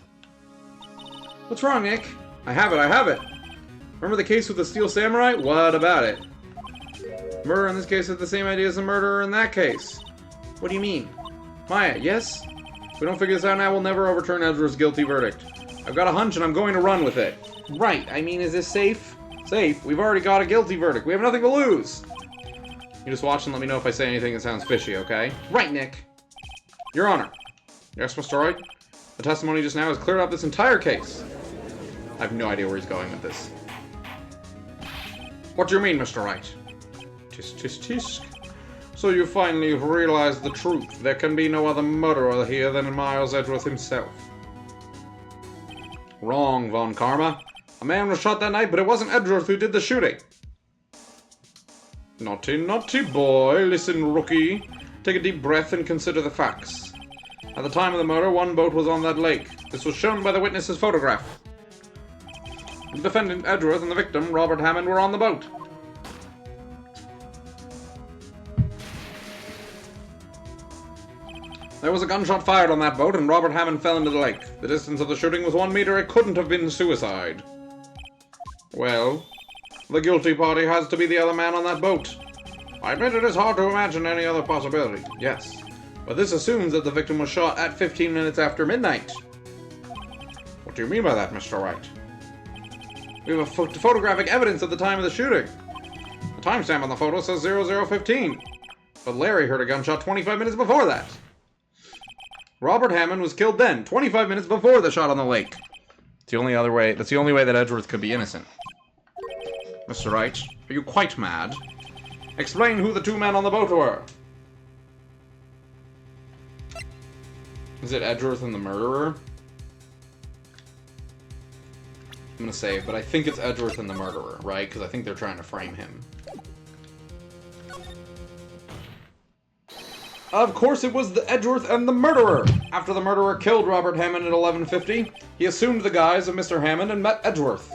What's wrong, Nick? I have it. Remember the case with the Steel Samurai? What about it? Murder in this case had the same idea as the murderer in that case. What do you mean? Maya, yes? If we don't figure this out now, we'll never overturn Ezra's guilty verdict. I've got a hunch and I'm going to run with it. Right, I mean, is this safe? Safe? We've already got a guilty verdict. We have nothing to lose. You just watch and let me know if I say anything that sounds fishy, okay? Right, Nick. Your Honor. Yes, Mr. Wright? The testimony just now has cleared up this entire case. I have no idea where he's going with this. What do you mean, Mr. Wright? Tisk, tisk, tisk. So you finally realized the truth. There can be no other murderer here than Miles Edgeworth himself. Wrong, Von Karma. A man was shot that night, but it wasn't Edgeworth who did the shooting. Naughty, naughty boy. Listen, rookie. Take a deep breath and consider the facts. At the time of the murder, one boat was on that lake. This was shown by the witness's photograph. The defendant, Edgeworth, and the victim, Robert Hammond, were on the boat. There was a gunshot fired on that boat, and Robert Hammond fell into the lake. The distance of the shooting was 1 meter. It couldn't have been suicide. Well, the guilty party has to be the other man on that boat. I admit it is hard to imagine any other possibility, yes. But this assumes that the victim was shot at 15 minutes after midnight. What do you mean by that, Mr. Wright? We have photographic evidence at the time of the shooting. The timestamp on the photo says 00:15. But Larry heard a gunshot 25 minutes before that. Robert Hammond was killed then, 25 minutes before the shot on the lake. That's the only way that Edgeworth could be innocent. Mr. Wright, are you quite mad? Explain who the two men on the boat were. Is it Edgeworth and the murderer? I'm gonna save, but I think it's Edgeworth and the murderer, right? Because I think they're trying to frame him. Of course it was the Edgeworth and the murderer! After the murderer killed Robert Hammond at 11:50, he assumed the guise of Mr. Hammond and met Edgeworth.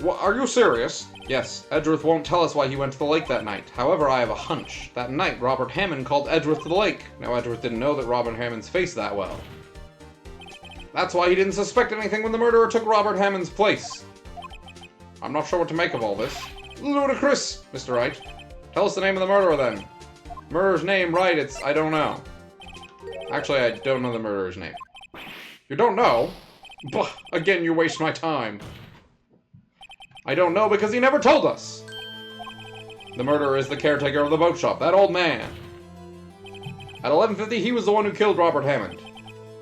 Are you serious? Yes, Edgeworth won't tell us why he went to the lake that night. However, I have a hunch. That night, Robert Hammond called Edgeworth to the lake. Now, Edgeworth didn't know that Robert Hammond's face that well. That's why he didn't suspect anything when the murderer took Robert Hammond's place. I'm not sure what to make of all this. Ludicrous! Mr. Wright. Tell us the name of the murderer, then. Murderer's name, Wright, I don't know. Actually, I don't know the murderer's name. You don't know? Bah, again, you waste my time. I don't know because he never told us. The murderer is the caretaker of the boat shop, that old man. At 11:50, he was the one who killed Robert Hammond.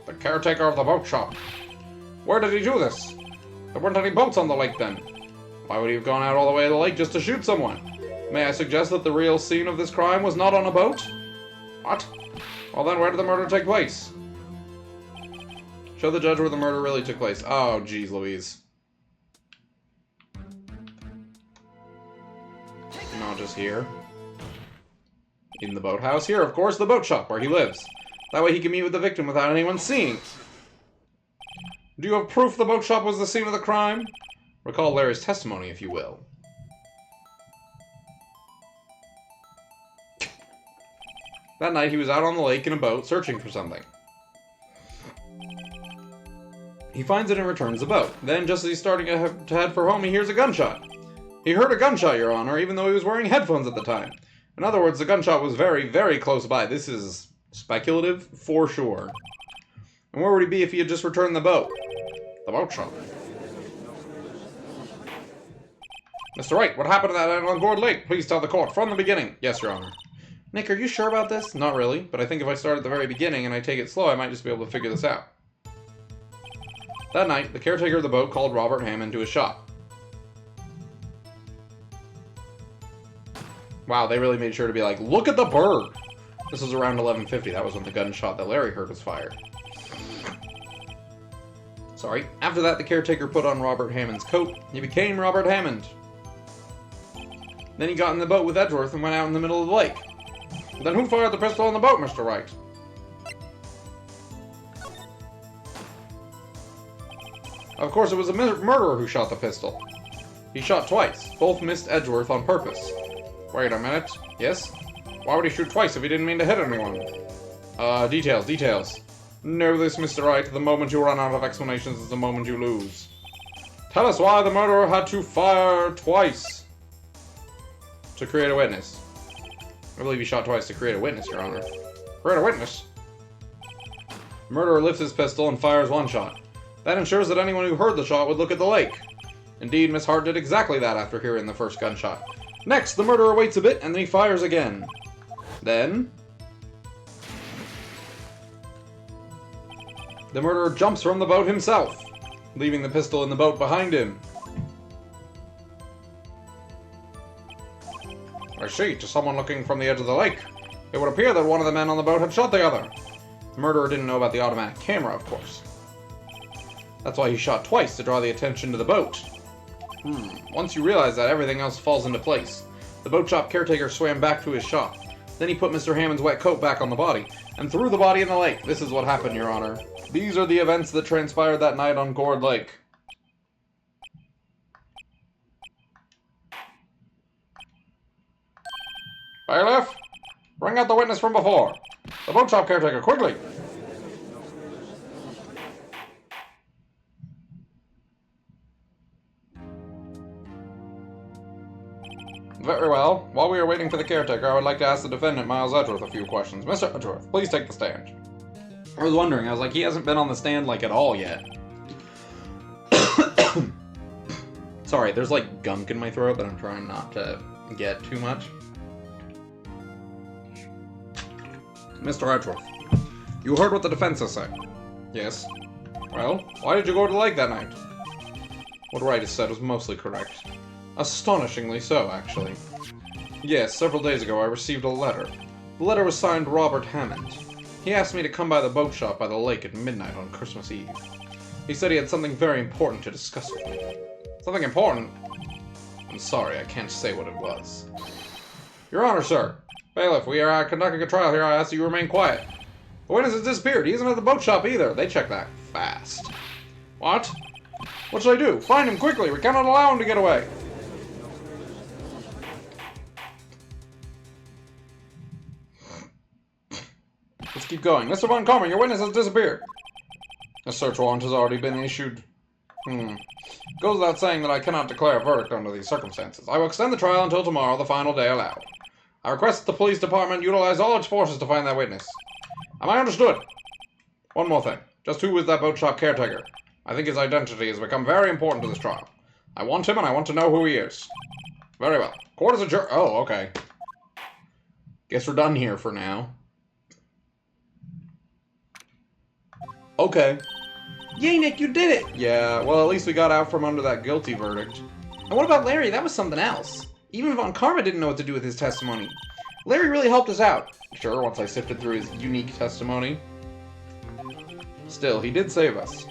The caretaker of the boat shop. Where did he do this? There weren't any boats on the lake then. Why would he have gone out all the way to the lake just to shoot someone? May I suggest that the real scene of this crime was not on a boat? What? Well then, where did the murder take place? Show the judge where the murder really took place. Oh, geez Louise. Not just here. In the boathouse? Here, of course, the boat shop, where he lives. That way he can meet with the victim without anyone seeing. Do you have proof the boat shop was the scene of the crime? Recall Larry's testimony, if you will. That night, he was out on the lake in a boat, searching for something. He finds it and returns the boat. Then, just as he's starting to head for home, he hears a gunshot. He heard a gunshot, Your Honor, even though he was wearing headphones at the time. In other words, the gunshot was very, very close by. This is speculative, for sure. And where would he be if he had just returned the boat? The boat shop. Mr. Wright, what happened to that night on Gourd Lake? Please tell the court from the beginning. Yes, Your Honor. Nick, are you sure about this? Not really, but I think if I start at the very beginning and I take it slow, I might just be able to figure this out. That night, the caretaker of the boat called Robert Hammond to his shop. Wow, they really made sure to be like, look at the bird! This was around 11:50. That was when the gunshot that Larry heard was fired. Sorry. After that, the caretaker put on Robert Hammond's coat. He became Robert Hammond. Then he got in the boat with Edgeworth and went out in the middle of the lake. Then who fired the pistol on the boat, Mr. Wright? Of course, it was the murderer who shot the pistol. He shot twice. Both missed Edgeworth on purpose. Wait a minute. Yes? Why would he shoot twice if he didn't mean to hit anyone? Details. Know this, Mr. Wright. The moment you run out of explanations is the moment you lose. Tell us why the murderer had to fire twice. To create a witness. I believe he shot twice to create a witness, Your Honor. Create a witness? The murderer lifts his pistol and fires one shot. That ensures that anyone who heard the shot would look at the lake. Indeed, Miss Hart did exactly that after hearing the first gunshot. Next, the murderer waits a bit, and then he fires again. Then... the murderer jumps from the boat himself, leaving the pistol in the boat behind him. I see, to someone looking from the edge of the lake. It would appear that one of the men on the boat had shot the other. The murderer didn't know about the automatic camera, of course. That's why he shot twice, to draw the attention to the boat. Once you realize that, everything else falls into place. The boat shop caretaker swam back to his shop. Then he put Mr. Hammond's wet coat back on the body, and threw the body in the lake. This is what happened, Your Honor. These are the events that transpired that night on Gourd Lake. Bailiff, bring out the witness from before. The boat shop caretaker, quickly! Very well. While we are waiting for the caretaker, I would like to ask the defendant, Miles Edgeworth, a few questions. Mr. Edgeworth, please take the stand. I was wondering, I was like, he hasn't been on the stand, like, at all yet. Sorry, there's, like, gunk in my throat that I'm trying not to get too much. Mr. Edgeworth, you heard what the defense has said? Yes. Well, why did you go to the lake that night? What Wright has said was mostly correct. Astonishingly so, actually. Yes, several days ago I received a letter. The letter was signed Robert Hammond. He asked me to come by the boat shop by the lake at midnight on Christmas Eve. He said he had something very important to discuss with me. Something important? I'm sorry, I can't say what it was. Your Honor, sir. Bailiff, we are conducting a trial here. I ask that you remain quiet. The witness has disappeared. He isn't at the boat shop either. They checked that fast. What? What should I do? Find him quickly. We cannot allow him to get away. Let's keep going. Mr. Von Karma, your witness has disappeared. A search warrant has already been issued. Goes without saying that I cannot declare a verdict under these circumstances. I will extend the trial until tomorrow, the final day allowed. I request that the police department utilize all its forces to find that witness. Am I understood? One more thing. Just who is that boat shop caretaker? I think his identity has become very important to this trial. I want him and I want to know who he is. Very well. Court is adjourned. Oh, okay. Guess we're done here for now. Okay. Yay, Nick, you did it! Yeah, well, at least we got out from under that guilty verdict. And what about Larry? That was something else. Even Von Karma didn't know what to do with his testimony. Larry really helped us out. Sure, once I sifted through his unique testimony. Still, he did save us.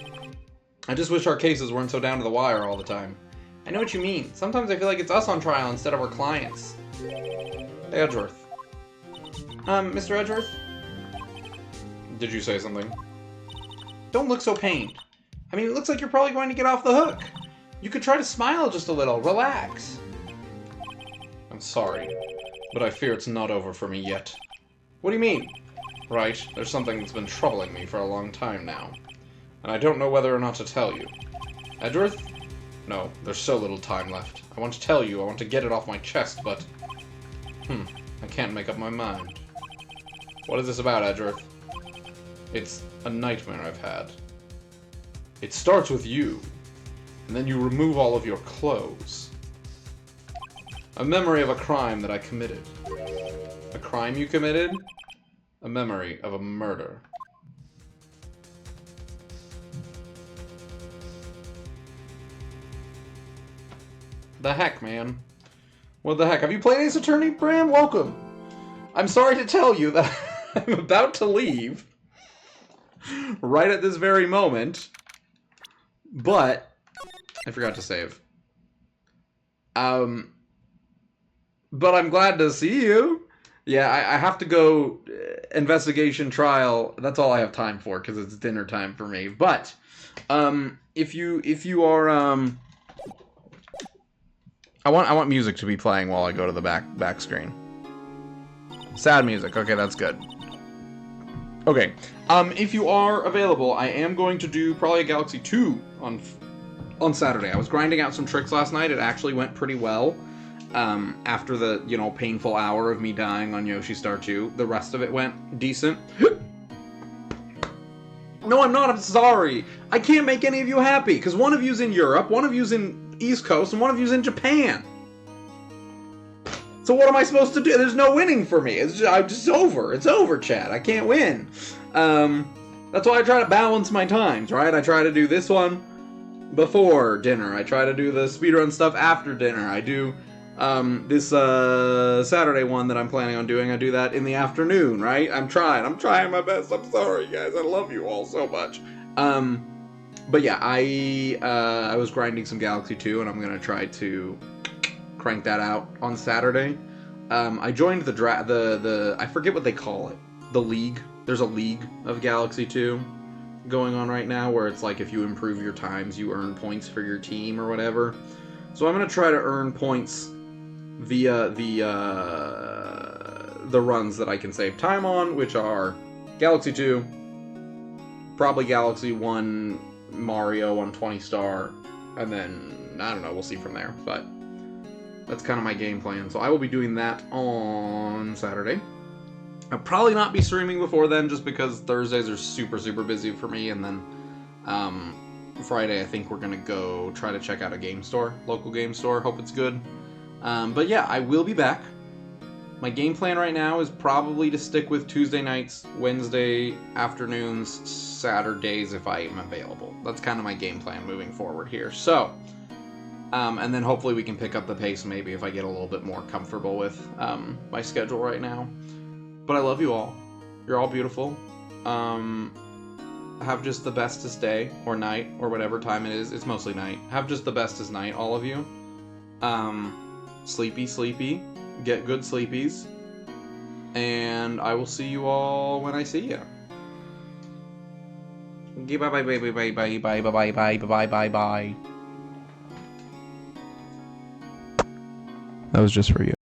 I just wish our cases weren't so down to the wire all the time. I know what you mean. Sometimes I feel like it's us on trial instead of our clients. Hey, Edgeworth. Mr. Edgeworth? Did you say something? Don't look so pained. I mean, it looks like you're probably going to get off the hook. You could try to smile just a little. Relax. I'm sorry, but I fear it's not over for me yet. What do you mean? Right, there's something that's been troubling me for a long time now. And I don't know whether or not to tell you. Edgeworth? No, there's so little time left. I want to tell you, I want to get it off my chest, but... I can't make up my mind. What is this about, Edgeworth? It's a nightmare I've had. It starts with you, and then you remove all of your clothes. A memory of a crime that I committed. A crime you committed? A memory of a murder. The heck, man? What the heck? Have you played Ace Attorney, Bram? Welcome! I'm sorry to tell you that I'm about to leave right at this very moment, but I forgot to save. But I'm glad to see you. Yeah, I have to go investigation trial. That's all I have time for because it's dinner time for me. But if you are I want music to be playing while I go to the back screen. Sad music. Okay, that's good. Okay. If you are available, I am going to do probably a Galaxy 2 on Saturday. I was grinding out some tricks last night. It actually went pretty well. After the, painful hour of me dying on Yoshi Star 2, the rest of it went decent. No, I'm not. I'm sorry. I can't make any of you happy, because one of you's in Europe, one of you's in East Coast, and one of you's in Japan. So what am I supposed to do? There's no winning for me. I'm just over. It's over, chat. I can't win. That's why I try to balance my times, right? I try to do this one before dinner. I try to do the speedrun stuff after dinner. I do this Saturday one that I'm planning on doing. I do that in the afternoon, right? I'm trying my best. I'm sorry, guys. I love you all so much. But yeah, I was grinding some Galaxy 2, and I'm gonna try to crank that out on Saturday. I joined the I forget what they call it. The league. There's a league of Galaxy 2 going on right now where it's like if you improve your times, you earn points for your team or whatever. So I'm gonna try to earn points via the runs that I can save time on, which are Galaxy 2, probably Galaxy 1, Mario on 20 star, and then I don't know, we'll see from there. But that's kind of my game plan. So I will be doing that on Saturday. I'll probably not be streaming before then just because Thursdays are super, super busy for me. And then Friday, I think we're going to go try to check out a game store, local game store. Hope it's good. But yeah, I will be back. My game plan right now is probably to stick with Tuesday nights, Wednesday afternoons, Saturdays if I am available. That's kind of my game plan moving forward here. So, and then hopefully we can pick up the pace maybe if I get a little bit more comfortable with my schedule right now. But I love you all. You're all beautiful. Have just the bestest day or night or whatever time it is. It's mostly night. Have just the bestest night, all of you. Sleepy. Get good sleepies. And I will see you all when I see you. Okay, bye. That was just for you.